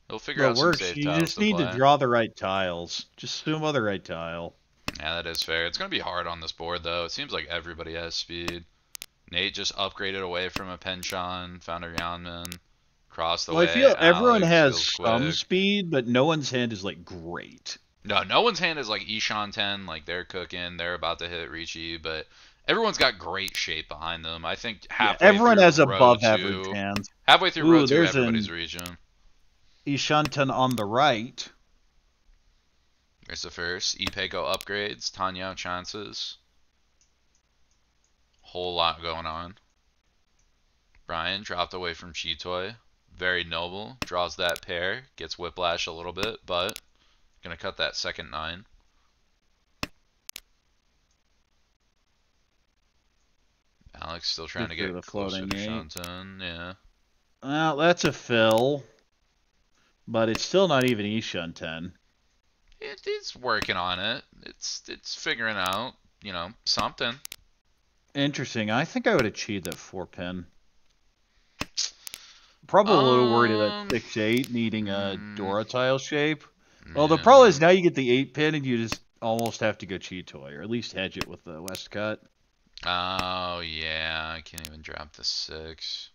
You'll figure out some safe You tiles just to need play. to draw the right tiles. Just assume on the right tile. Yeah, that is fair. It's going to be hard on this board, though. It seems like everybody has speed. Nate just upgraded away from a Penchon, found a Yanman, crossed the way. I feel everyone Alex has feels some quick. speed, but no one's hand is like great. No one's hand is like Ishan 10, like they're cooking, they're about to hit Ricci, but everyone's got great shape behind them. I think halfway Everyone through has row above 2, average hands. halfway through Ooh, row 2, there's everybody's reaching. Ishantan on the right. There's the first. Ipeko upgrades, Tanya chances. Whole lot going on. Brian dropped away from Cheetoy. Very noble. Draws that pair. Gets whiplash a little bit, but gonna cut that second 9. Alex still trying to Through get the closer floating to 8. Shanton. Yeah. Well, that's a fill. But it's still not even Ishantan. It's working on it. It's figuring out, you know, something. Interesting. I think I would have cheated that 4-pin. Probably a little worried about 6-8 needing a Dora tile shape. Well, the problem is now you get the 8-pin and you just almost have to go Cheetoy, or at least hedge it with the West Cut. Oh, yeah. I can't even drop the 6.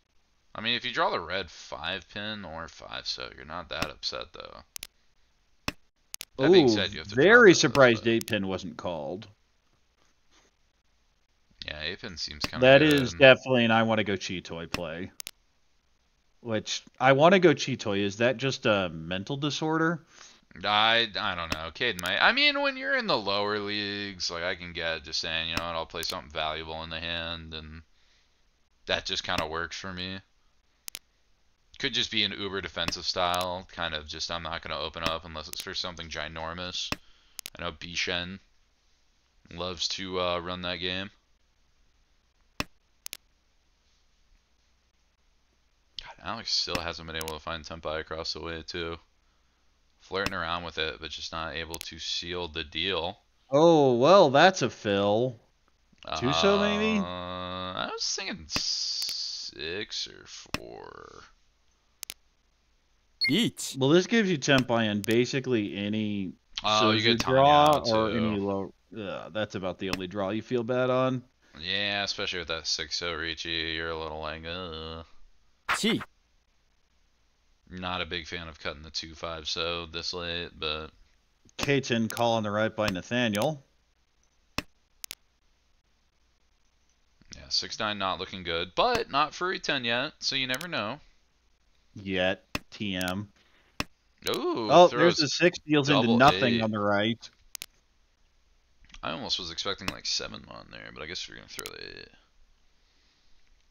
I mean, if you draw the red 5-pin or 5, so you're not that upset, though. That being said, you have to very drop surprised those, 8-pin wasn't called. Yeah, 8-pin seems kind of That good. is definitely an I want to go Cheetoy play. Which, I want to go Cheetoy. Is that just a mental disorder? I don't know. Caden might. I mean, when you're in the lower leagues, like, I can get just saying, you know what, I'll play something valuable in the hand, and that just kind of works for me. Could just be an uber defensive style, kind of just I'm not going to open up unless it's for something ginormous. I know Bishen loves to run that game. God, Alex still hasn't been able to find Tenpai across the way, too. Flirting around with it, but just not able to seal the deal. Oh, well, that's a fill. Two-so, maybe? I was thinking 6 or 4. Well, this gives you Tenpai on basically any Oh, you get draw Tanya or too. any low. That's about the only draw you feel bad on. Yeah, especially with that 6-0 Ricci, you're a little like, Not a big fan of cutting the 2-5 so this late, but Katen call on the right by Nathaniel. yeah, 6-9 not looking good, but not Furry 10 yet, so you never know. Yet, TM. Ooh, Oh, throws there's the 6 deals into double nothing 8. on the right. I almost was expecting like 7 on there, but I guess we're gonna throw the 8.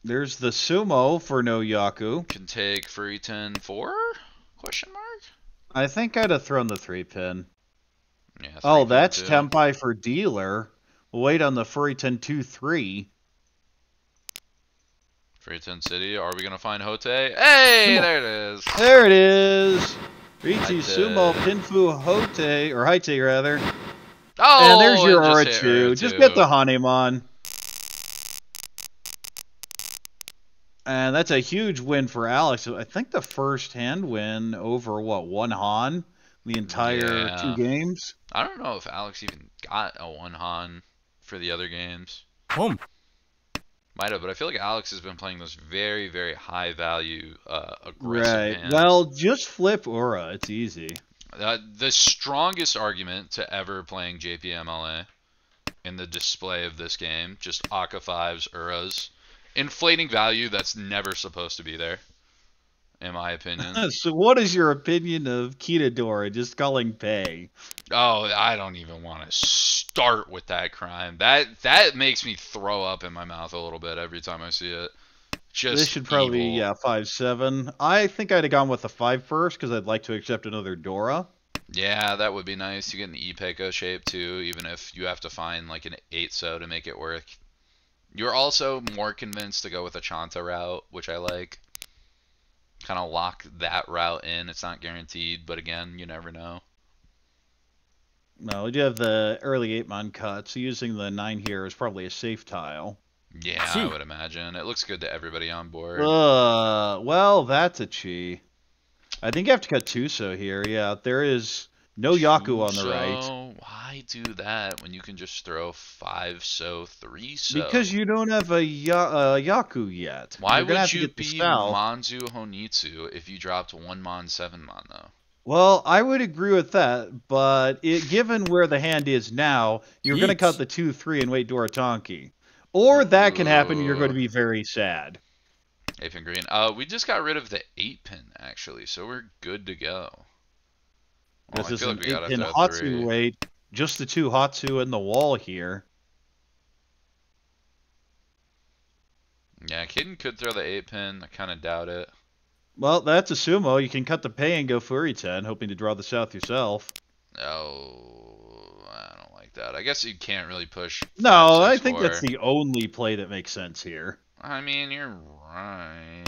There's the sumo for no Yaku. Can take Furiton 4? Question mark? I think I'd have thrown the 3-pin. Yeah, Oh, that's 3.2. Tempai for dealer. We'll wait on the Furiton 2-3. Furiton City, are we going to find Hote? Hey, there it is. There it is. Richi Haite. Sumo Pinfu Hote, or Haite rather. Oh, and there's your and just hit Urachu. Just get the Hanemon. And that's a huge win for Alex. I think the first hand win over, what, one Han? The entire 2 games? I don't know if Alex even got a 1 Han for the other games. Might have, but I feel like Alex has been playing those very, very high value, aggressive hands. Well, just flip Ura. It's easy. The strongest argument to ever playing JPMLA in the display of this game, just Aka 5s, Uras. Inflating value that's never supposed to be there, in my opinion. So what is your opinion of Kitadora just calling pay? Oh, I don't even want to start with that crime. That makes me throw up in my mouth a little bit every time I see it. Just this should probably, evil. 5-7. I think I'd have gone with the 5 first because I'd like to accept another Dora. Yeah, that would be nice. You get an Ipeko shape too, even if you have to find like an 8-so to make it work. You're also more convinced to go with a Chanta route, which I like. Kind of lock that route in. It's not guaranteed, but again, you never know. No, you have the early 8-mon cut, so using the 9 here is probably a safe tile. Yeah, I would imagine. It looks good to everybody on board. Well, that's a chi. I think you have to cut 2-so here. Yeah, there is no Yaku on the right. Why do that when you can just throw 5-so, 3-so? Because you don't have a Yaku yet. Why would you be Manzu Honitsu if you dropped 1 Mon 7 Mon though? Well, I would agree with that, but given where the hand is now, you're going to cut the 2-3 and wait Doratanki. Or that can happen and you're going to be very sad. 8-pin green. We just got rid of the 8-pin, actually, so we're good to go. This is an 8-pin Hatsu wait. Just the 2 Hatsu in the wall here. Yeah, Kitten could throw the 8-pin. I kind of doubt it. Well, that's a sumo. You can cut the pay and go Furiton, hoping to draw the south yourself. Oh, I don't like that. I guess you can't really push. No, I think that's the only play that makes sense here. I mean, you're right.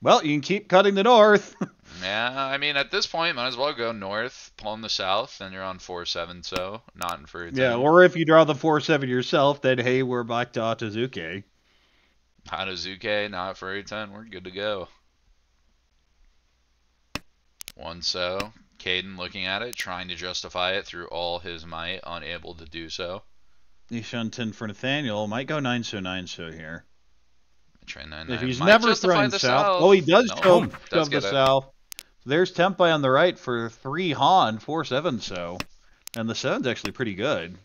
Well, you can keep cutting the north. Yeah, I mean, at this point, might as well go north, pull in the south, and you're on 4-7, so not in Furiton. Yeah, or if you draw the 4-7 yourself, then hey, we're back to Atazuke. Hanazuke, not Furiton, we're good to go. 1-so. Caden looking at it, trying to justify it through all his might, unable to do so. Nishan 10 for Nathaniel, might go 9-so, 9-so here. Train 9-9. If he's never thrown south. Oh, he does shove the south. There's Tempai on the right for 3 Han, 4-7-so. And the 7's actually pretty good.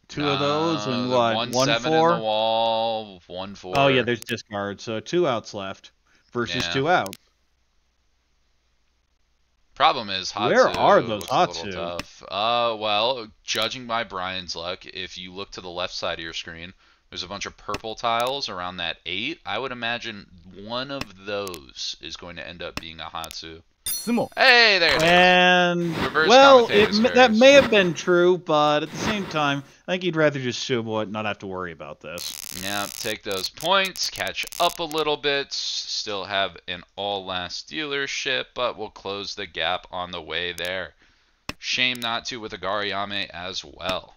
2 of those and what? 1-7 in the wall, 1-4. Oh yeah, there's discard, so 2 outs left versus 2 out. Problem is, Hatsu. Where are those Hatsu? Tough. Well, judging by Brian's luck, if you look to the left side of your screen, there's a bunch of purple tiles around that 8. I would imagine one of those is going to end up being a Hatsu. Hey, there it is. And, well, that may have been true, but at the same time, I think you'd rather just sumo it and not have to worry about this. Yeah, take those points, catch up a little bit, still have an all-last dealership, but we'll close the gap on the way there. Shame not to with a Gariyame as well.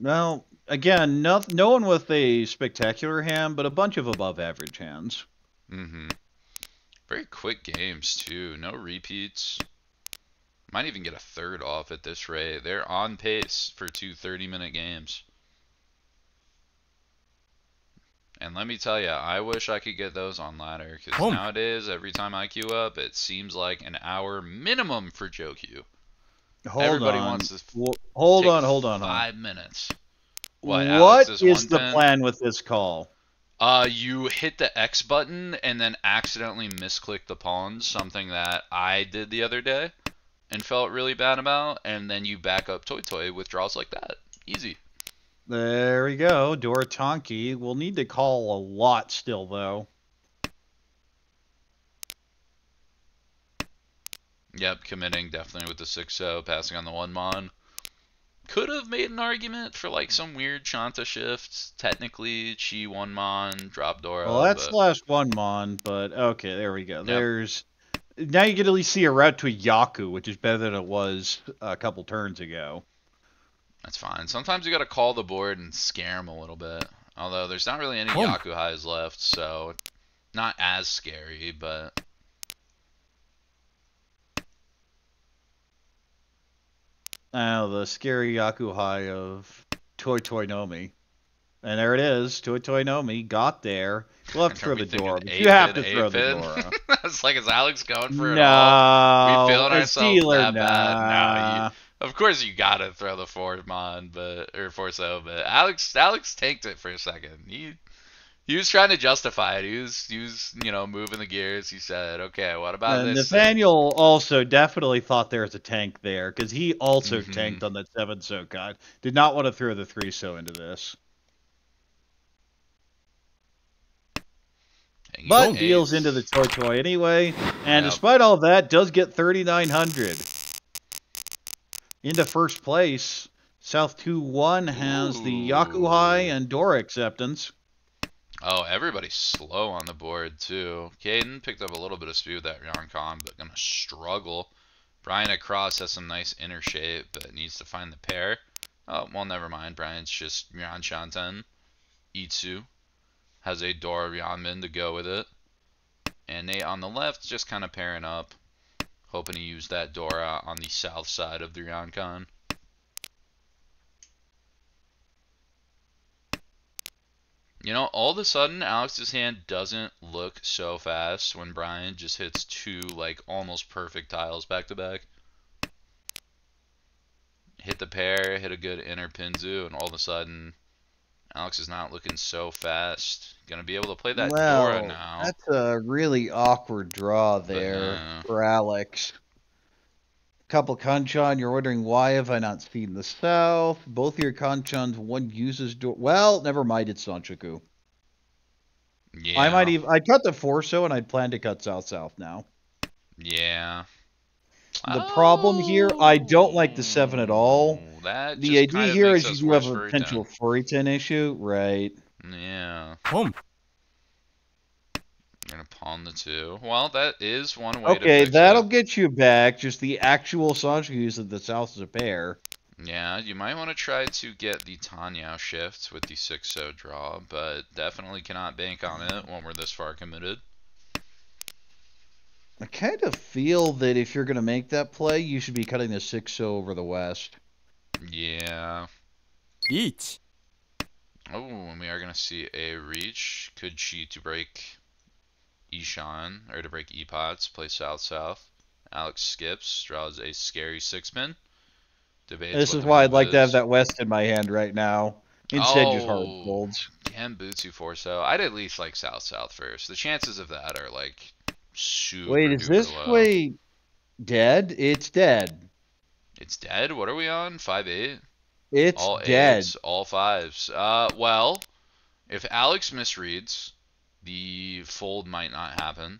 Well, again, no one with a spectacular hand, but a bunch of above-average hands. Mm-hmm. Very quick games, too. No repeats. Might even get a third off at this rate. They're on pace for 2 30-minute games. And let me tell you, I wish I could get those on ladder, because nowadays, every time I queue up, it seems like an hour minimum for Joe queue. Everybody wants to hold on. 5 minutes. What is the plan with this call? You hit the X button and then accidentally misclick the pawns, something that I did the other day and felt really bad about, and then you back up Toy with draws like that. Easy. There we go. Doritonki. We'll need to call a lot still, though. Yep, committing definitely with the 6-0, passing on the 1-mon. Could have made an argument for like some weird Shanta shifts. Technically, Chi 1-mon, drop Dora. Well, that's but... last 1-mon, but okay, there we go. Yep. There's now you can at least see a route to a Yaku, which is better than it was a couple turns ago. That's fine. Sometimes you got to call the board and scare them a little bit. Although there's not really any Yaku highs left, so not as scary, but... Now the scary Yaku high of Toy Toy Nomi. And there it is. Toy Toy Nomi got there. We'll have to throw the door. You have to throw the door. It's like, is Alex going for it all? We feeling ourselves that bad? No, of course you gotta throw the 4-mon, or 4-0, but Alex tanked it for a second. He was trying to justify it. He was moving the gears. He said, okay, what about this? Nathaniel also definitely thought there was a tank there, because he also tanked on that 7-so card. Did not want to throw the 3-so into this. But deals into the Toy Toy anyway, and despite all that, does get 3,900. Into first place, South 2-1 has the Yaku high and Dora acceptance. Oh, everybody's slow on the board, too. Caden picked up a little bit of speed with that Ryoncon, but gonna struggle. Brian across has some nice inner shape, but needs to find the pair. Oh, well, never mind. Brian's just Ryan Shanten. Itsu has a Dora Ryanmin to go with it. And Nate on the left, just kind of pairing up. Hoping to use that Dora on the south side of the Ryoncon. All of a sudden, Alex's hand doesn't look so fast when Brian just hits 2, like, almost perfect tiles back to back. Hit the pair, hit a good inner Pinzu, and all of a sudden, Alex is not looking so fast. Gonna be able to play that Dora now. That's a really awkward draw there for Alex. Couple Kanchan, you're wondering why have I not seen the south? Both of your Kanchans, one uses Dora. Well, never mind, it's Sanchoku. Yeah. I'd cut the 4-so and I'd plan to cut south now. Yeah. The problem here, I don't like the 7 at all. The idea here is you have a potential Furitan issue, right? Yeah. We're gonna pawn the 2. Well, that is one way to fix that'll get you back. Just the actual Sanchoku's of the south is a pair. Yeah, you might want to try to get the Tanyao shift with the 6-so draw, but definitely cannot bank on it when we're this far committed. I kind of feel that if you're going to make that play, you should be cutting the 6-so over the west. Yeah. Each. Oh, and we are going to see a reach. Could cheat to break Ishan, or to break E-Pots, play south-south. Alex skips, draws a scary 6-pin. This is why I'd like to have that west in my hand right now. Instead, just hard folds. Gambutsu 4-so. I'd at least like south-south first. The chances of that are like super Wait, is this low. way dead? It's dead. It's dead? What are we on? 5-8? It's all dead. 8s, all 5s. Well, if Alex misreads, the fold might not happen.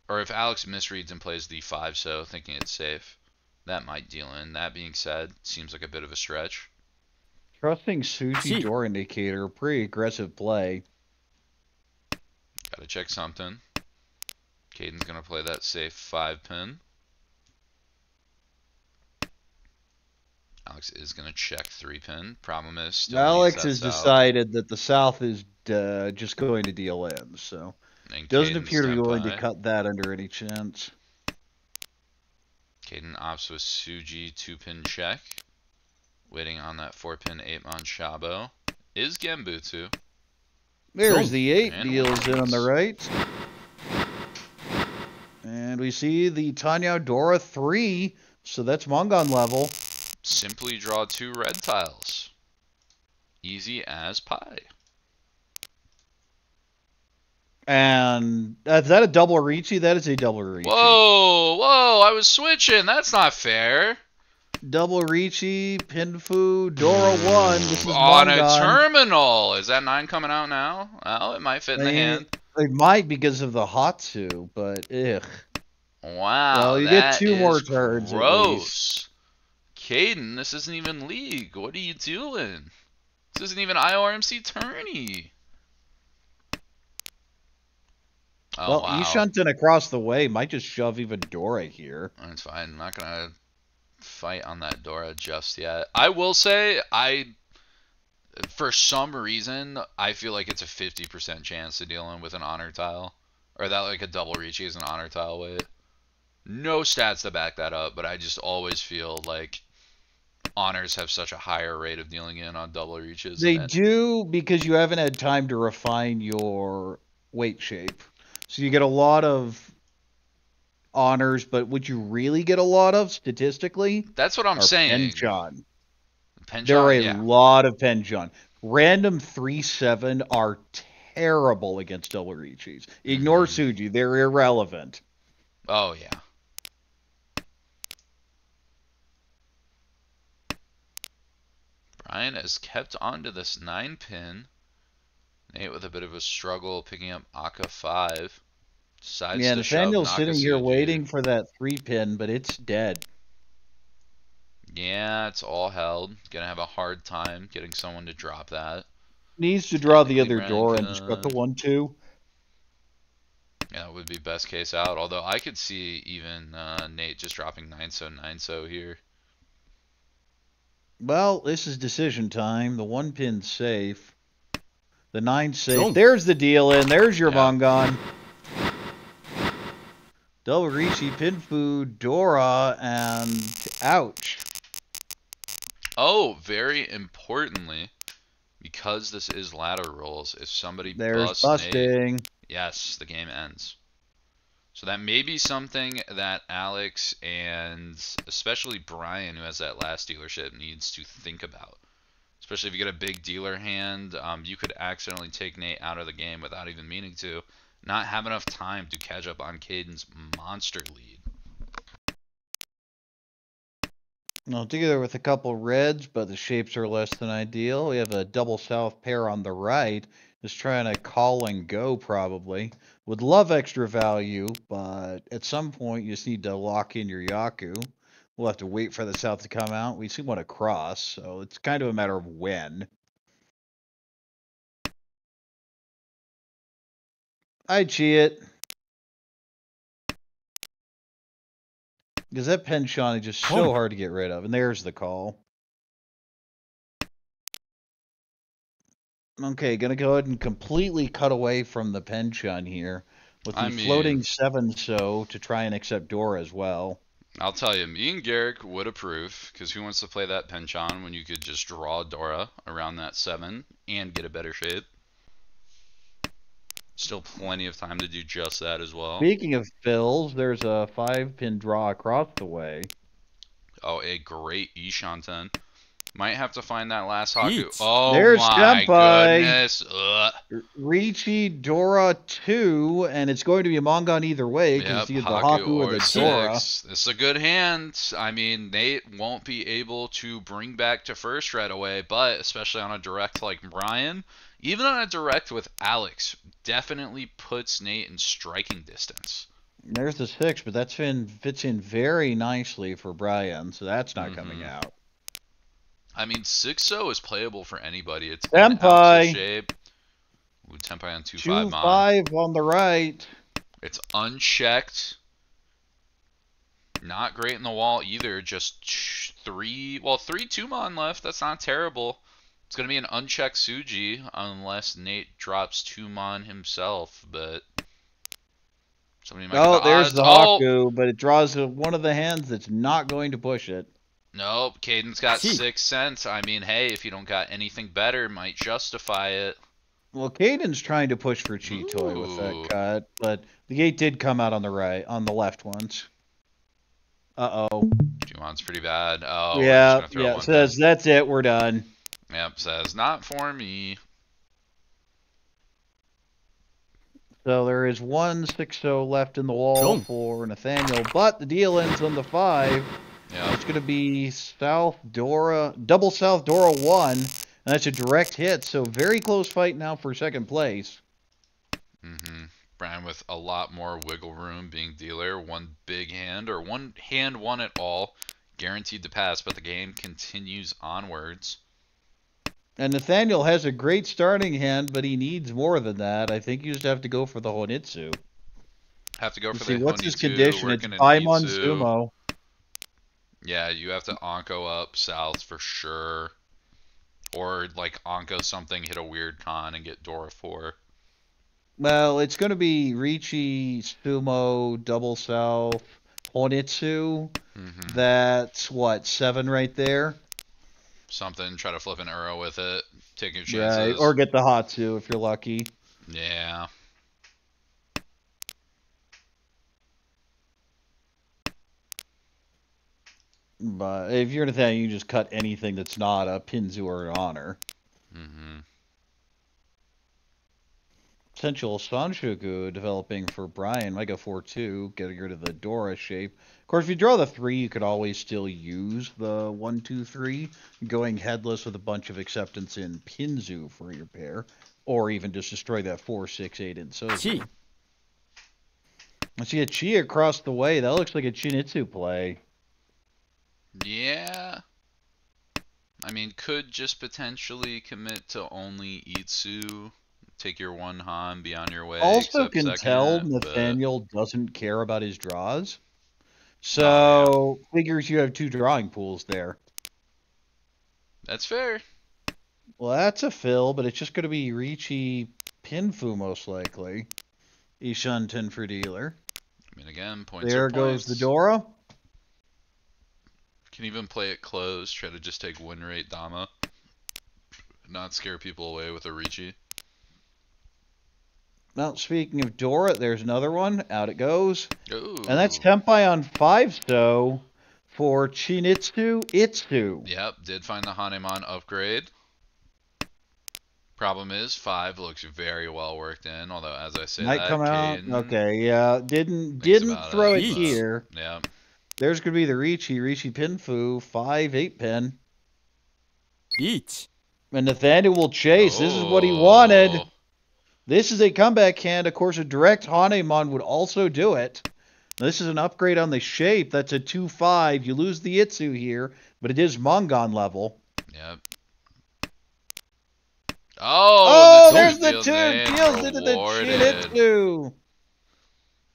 Or if Alex misreads and plays the 5-so, thinking it's safe, that might deal in. That being said, seems like a bit of a stretch. Trusting Sushi Door Indicator, pretty aggressive play. Gotta check something. Caden's gonna play that safe 5-pin. Alex is gonna check 3-pin. Problem is, still Alex has decided that the south is just going to deal in, so doesn't appear to be willing to cut that under any chance. Caden opts with Suji 2-pin check. Waiting on that 4-pin 8-mon Shabo. Is Gambutsu. There's the 8 deals in on the right. And we see the Tanyao Dora 3, so that's Mongon level. Simply draw 2 red tiles. Easy as pie. And is that a double reachy? That is a double reachy. Whoa, I was switching. That's not fair. Double Ricci, Pinfu, Dora 1. This is on a Mongon. terminal. Is that 9 coming out now? Well, it might fit in the hand. It might because of the Hatsu, but ugh. Wow, well, you get 2 more turns. Gross. Caden, this isn't even League. What are you doing? This isn't even IORMC tourney. Oh, well, wow. Ishunten across the way might just shove even Dora here. That's fine. I'm not gonna fight on that Dora just yet. I will say, for some reason, I feel like it's a 50% chance to deal in with an honor tile. Or that like a double Ricci is an honor tile weight. No stats to back that up, but I just always feel like honors have such a higher rate of dealing in on double reaches. They do because you haven't had time to refine your weight shape. So you get a lot of honors, but what you really get a lot of statistically, that's what I'm saying. Penchon. There are a lot of Penchon. Random 3/7 are terrible against double Riccis. Ignore Suji; they're irrelevant. Oh yeah. Brian has kept onto this 9-pin. Nate with a bit of a struggle picking up Aka 5. Decides to Nathaniel's sitting here Suji. waiting for that 3-pin, but it's dead. Yeah, it's all held. Gonna have a hard time getting someone to drop that. Needs to draw the other door and just got the 1-2. Yeah, that would be best case out. Although I could see even Nate just dropping 9-so here. Well, this is decision time. The 1-pin's safe. The 9's safe. Oh. There's the deal in. There's your Mongon. Double Ricci, Pinfu, Dora, and ouch. Oh, very importantly, because this is ladder rolls, if somebody busts busting. Nate, yes, the game ends. So that may be something that Alex and especially Brian, who has that last dealership, needs to think about. Especially if you get a big dealer hand, you could accidentally take Nate out of the game without even meaning to. Not have enough time to catch up on Caden's monster lead. Well, together with a couple reds, but the shapes are less than ideal. We have a double south pair on the right. Just trying to call and go, probably. Would love extra value, but at some point you just need to lock in your Yaku. We'll have to wait for the south to come out. We see one across, so it's kind of a matter of when. I'd cheat it. Because that Penchon is just so hard to get rid of. And there's the call. Okay, gonna go ahead and completely cut away from the Penchon here. With the floating 7-so to try and accept Dora as well. I'll tell you, me and Garrick would approve. Because who wants to play that Penchon when you could just draw Dora around that 7 and get a better shape? Still plenty of time to do just that as well. Speaking of fills, there's a 5-pin draw across the way. Oh, a great Ishunten. Might have to find that last Haku. Oh, there's my goodness. Ricci, Dora 2, and it's going to be a Mongon either way, because either the Haku or the Dora. This is a good hand. I mean, Nate won't be able to bring back to first right away, but especially on a direct like Brian, even on a direct with Alex, definitely puts Nate in striking distance. There's the 6, but that fits in very nicely for Brian, so that's not coming out. I mean, 6-so is playable for anybody. It's Tempai shape. Ooh, Tempai on 2-5 2-5 on the right. It's unchecked. Not great in the wall either. Just 3 2-mon left. That's not terrible. It's going to be an unchecked Suji unless Nate drops 2-mon himself, but somebody might there's the Haku, but it draws one of the hands that's not going to push it. Nope, Caden's got 6 cents. I mean, hey, if you don't got anything better, might justify it. Well, Caden's trying to push for Cheat Toy with that cut, but the gate did come out on the right, on the left once. Uh-oh. 2-mon's pretty bad. Oh, yeah. Says that's it. We're done. Yep, says not for me. So there is 1 6-0 left in the wall for Nathaniel, but the deal ends on the 5. Yeah. It's going to be South Dora, double South Dora 1, and that's a direct hit, so very close fight now for second place. Brian with a lot more wiggle room being dealer, one big hand, or one hand won it all, guaranteed to pass, but the game continues onwards. And Nathaniel has a great starting hand, but he needs more than that. I think you just have to go for the Honitsu. Have to go for see, the what's Honitsu, his condition? It's working in Paimon Hitsu. Sumo. Yeah, you have to Onko up south for sure. Or, like, Onko something, hit a weird con, and get Dora 4. Well, it's going to be Ricci, Sumo, double South, Honitsu. That's, what, 7 right there? Something, try to flip an Uro with it, take your chances. Right, or get the Hatsu if you're lucky. Yeah. But if you're Nathaniel, you just cut anything that's not a Pinzu or an Honor. Potential Sanshoku developing for Brian. Might go 4-2, getting rid of the Dora shape. Of course, if you draw the 3, you could always still use the 1-2-3, going headless with a bunch of acceptance in Pinzu for your pair, or even just destroy that 4-6-8 in Sozu. I see a Chi across the way. That looks like a Chinitsu play. Yeah. I mean, could just potentially commit to only Itsu. Take your one Han, be on your way. Also can tell Nathaniel doesn't care about his draws. So, figures you have 2 drawing pools there. That's fair. Well, that's a fill, but it's just going to be Ricci Pinfu most likely. Ishan 10 for dealer. I mean, again, points there are goes points. the Dora. Can even play it closed, try to just take win rate Dama. Not scare people away with a Ricci. Well, speaking of Dora, there's another one. Out it goes. Ooh. And that's Tempai on 5-sto for Chinitsu Itsu. Yep, did find the Hanemon upgrade. Problem is, 5 looks very well worked in, although as I say Might that, come out. Caden Okay, yeah. Didn't throw it here. Yeah. There's going to be the Ricci Pinfu 5-8 pin. And Nathaniel will chase. This is what he wanted. This is a comeback hand. Of course, a direct Hanemon would also do it. This is an upgrade on the shape. That's a 2-5. You lose the Itsu here, but it is Mongon level. Yep. Oh, there's the 2. Deals into the Chinitsu.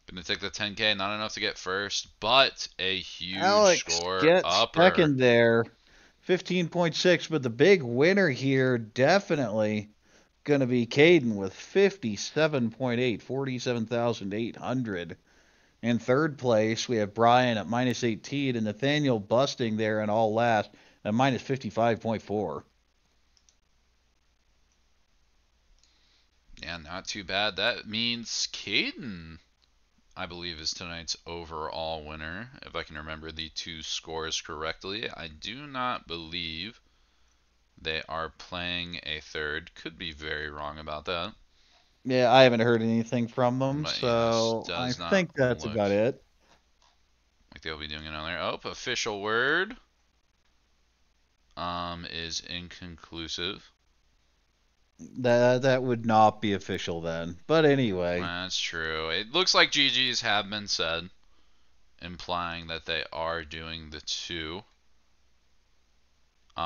Gonna take the 10K. Not enough to get first, but a huge Alex score gets upper. Second there. 15.6, but the big winner here definitely going to be Caden with 57.8, 47,800. In third place, we have Brian at minus 18 and Nathaniel busting there in all last at minus 55.4. Yeah, not too bad. That means Caden, I believe, is tonight's overall winner, if I can remember the 2 scores correctly. I do not believe they are playing a third. Could be very wrong about that. Yeah, I haven't heard anything from them, But so yes, I think that's about it. Like they'll be doing another. Oh, official word is inconclusive. That would not be official then. But anyway. That's true. It looks like GG's have been said, implying that they are doing the 2.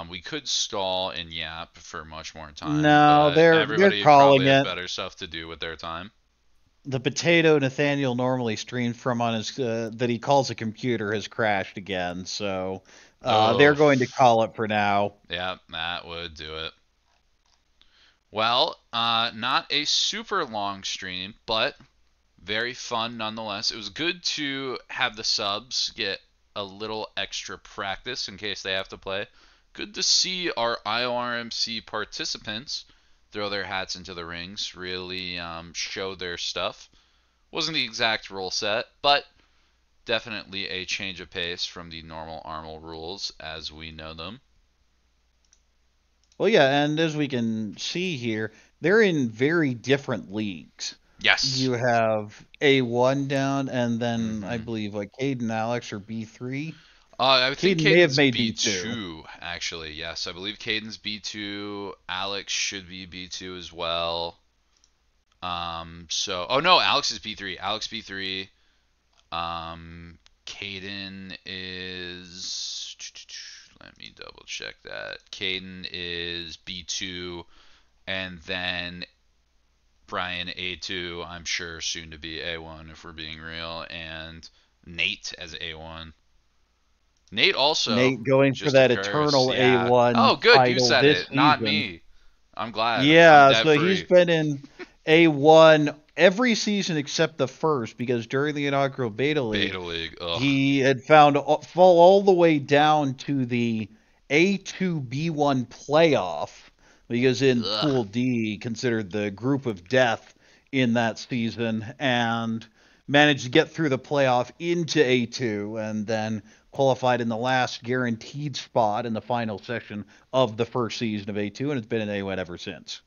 We could stall and yap for much more time. No, they're calling it. Better stuff to do with their time. The potato Nathaniel normally streamed from on his that he calls a computer has crashed again, so they're going to call it for now. Yeah, that would do it. Well, not a super long stream, but very fun nonetheless. It was good to have the subs get a little extra practice in case they have to play. Good to see our IORMC participants throw their hats into the rings, really show their stuff. Wasn't the exact rule set, but definitely a change of pace from the normal ARML rules as we know them. Well, yeah, and as we can see here, they're in very different leagues. Yes. You have A1 down, and then I believe like Caden Alex or B3. I think Caden may have Caden's made B2, actually. Yes, I believe Caden's B2. Alex should be B2 as well. Oh no, Alex is B3. Alex B3. Caden is. Let me double check that. Caden is B2, and then Brian A2. I'm sure soon to be A1 if we're being real, and Nate as A1. Nate also, Nate going for just to that curse, eternal yeah. A1 Oh, good, you title said this it, not season. me. I'm glad. I'm Yeah, debt so he's free. been in A1 every season except the first, because during the inaugural Beta League, Ugh. he had found fall all the way down to the A2B1 playoff, because in Ugh. Pool D, considered the group of death in that season, and managed to get through the playoff into A2, and then qualified in the last guaranteed spot in the final session of the first season of A2, and it's been in A1 ever since.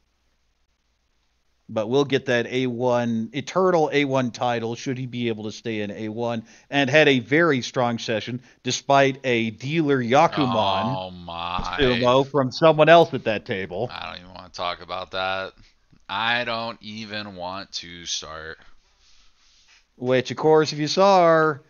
But we'll get that A1, eternal A1 title should he be able to stay in A1, and had a very strong session despite a dealer Yakuman Oh my. sumo from someone else at that table. I don't even want to talk about that. I don't even want to start. Which, of course, if you saw our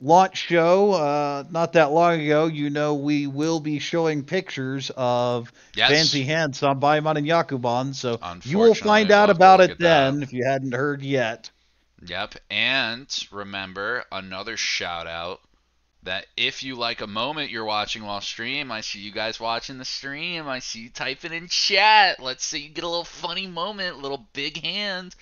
launch show not that long ago, you know we will be showing pictures of fancy hands on Baimon and Yakuban, so you will find out about it then if you hadn't heard yet. Yep, and remember, another shout out that if you like a moment you're watching while stream, I see you guys watching the stream, I see you typing in chat. Let's say you get a little funny moment, little big hand.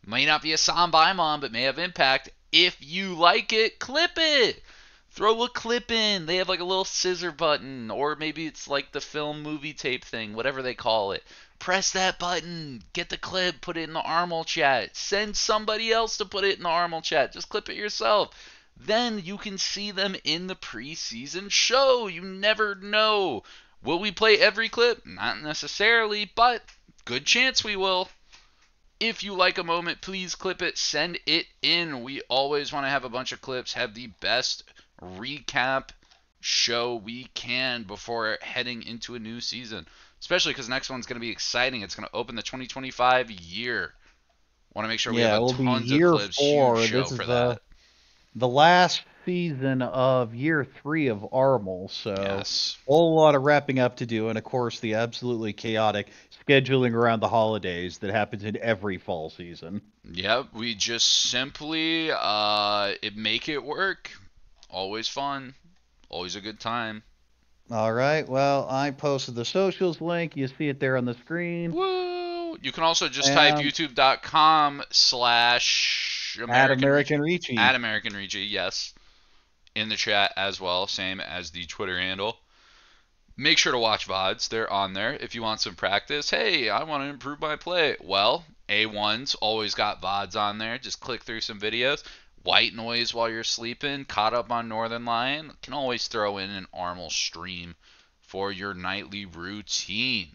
May not be a Sanbaimon, but may have impact. If you like it, clip it. Throw a clip in. They have like a little scissor button, or maybe it's like the film movie tape thing, whatever they call it. Press that button, get the clip, put it in the Armel chat. Send somebody else to put it in the Armel chat. Just clip it yourself. Then you can see them in the preseason show. You never know. Will we play every clip? Not necessarily, but good chance we will. If you like a moment, please clip it, send it in. We always want to have a bunch of clips, have the best recap show we can before heading into a new season. Especially because next one's going to be exciting. It's going to open the 2025 year. Want to make sure we have tons of clips, huge show for that. The last season of year 3 of Armel, so yes. a whole lot of wrapping up to do, and of course the absolutely chaotic scheduling around the holidays that happens in every fall season. Yep, we just simply make it work. Always fun, always a good time. All right, well, I posted the socials link. You see it there on the screen. Woo! You can also just type youtube.com/American Ricci. American Ricci, yes. In the chat as well, same as the Twitter handle. Make sure to watch VODs. They're on there. If you want some practice, hey, I want to improve my play. Well, A1's always got VODs on there. Just click through some videos. White noise while you're sleeping, caught up on Northern Lion. Can always throw in an Armel stream for your nightly routine.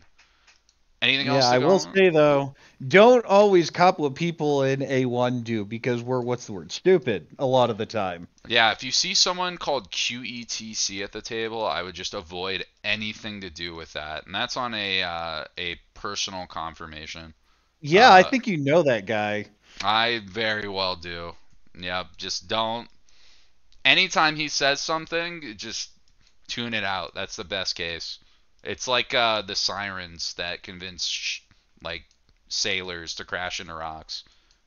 Anything else? Yeah, I will say though, don't always copy what people in A1 do, because we're stupid a lot of the time. Yeah, if you see someone called QETC at the table, I would just avoid anything to do with that, and that's on a personal confirmation. Yeah, I think you know that guy. I very well do. Yeah, just don't. Anytime he says something, just tune it out. That's the best case. It's like the sirens that convince like sailors to crash into rocks.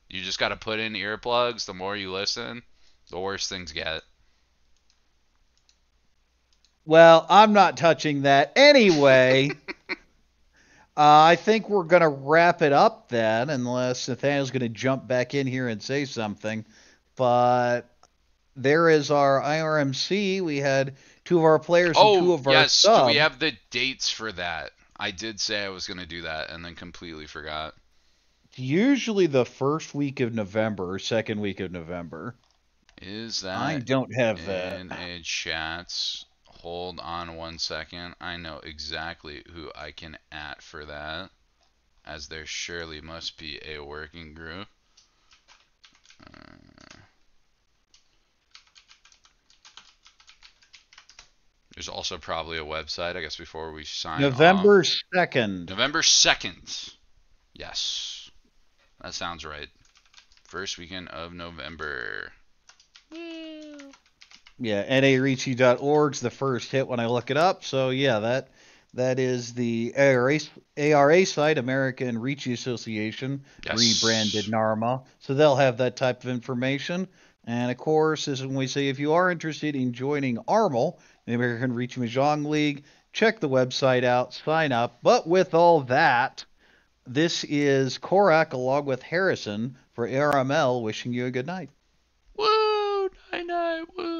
You just got to put in earplugs. The more you listen, the worse things get. Well, I'm not touching that anyway. I think we're going to wrap it up then, unless Nathaniel's going to jump back in here and say something. But there is our IORMC. We had 2 of our players and 2 of our subs. Do we have the dates for that? I did say I was going to do that and then completely forgot. It's usually the first week of November or second week of November. Is that? I don't have that. In a chat. Hold on one second. I know exactly who I can @ for that, as there surely must be a working group. There's also probably a website, I guess, before we sign November off. 2nd. November 2nd. Yes. That sounds right. First weekend of November. Yeah, naricci.org's the first hit when I look it up. So yeah, that is the ARA site, American Ricci Association, Yes. rebranded NARMA. So they'll have that type of information. And of course, this is when we say if you are interested in joining ARML, the American Ricci Mahjong League, check the website out, sign up. But with all that, this is Korak along with Harrison for ARML wishing you a good night. Woo! Night night, woo!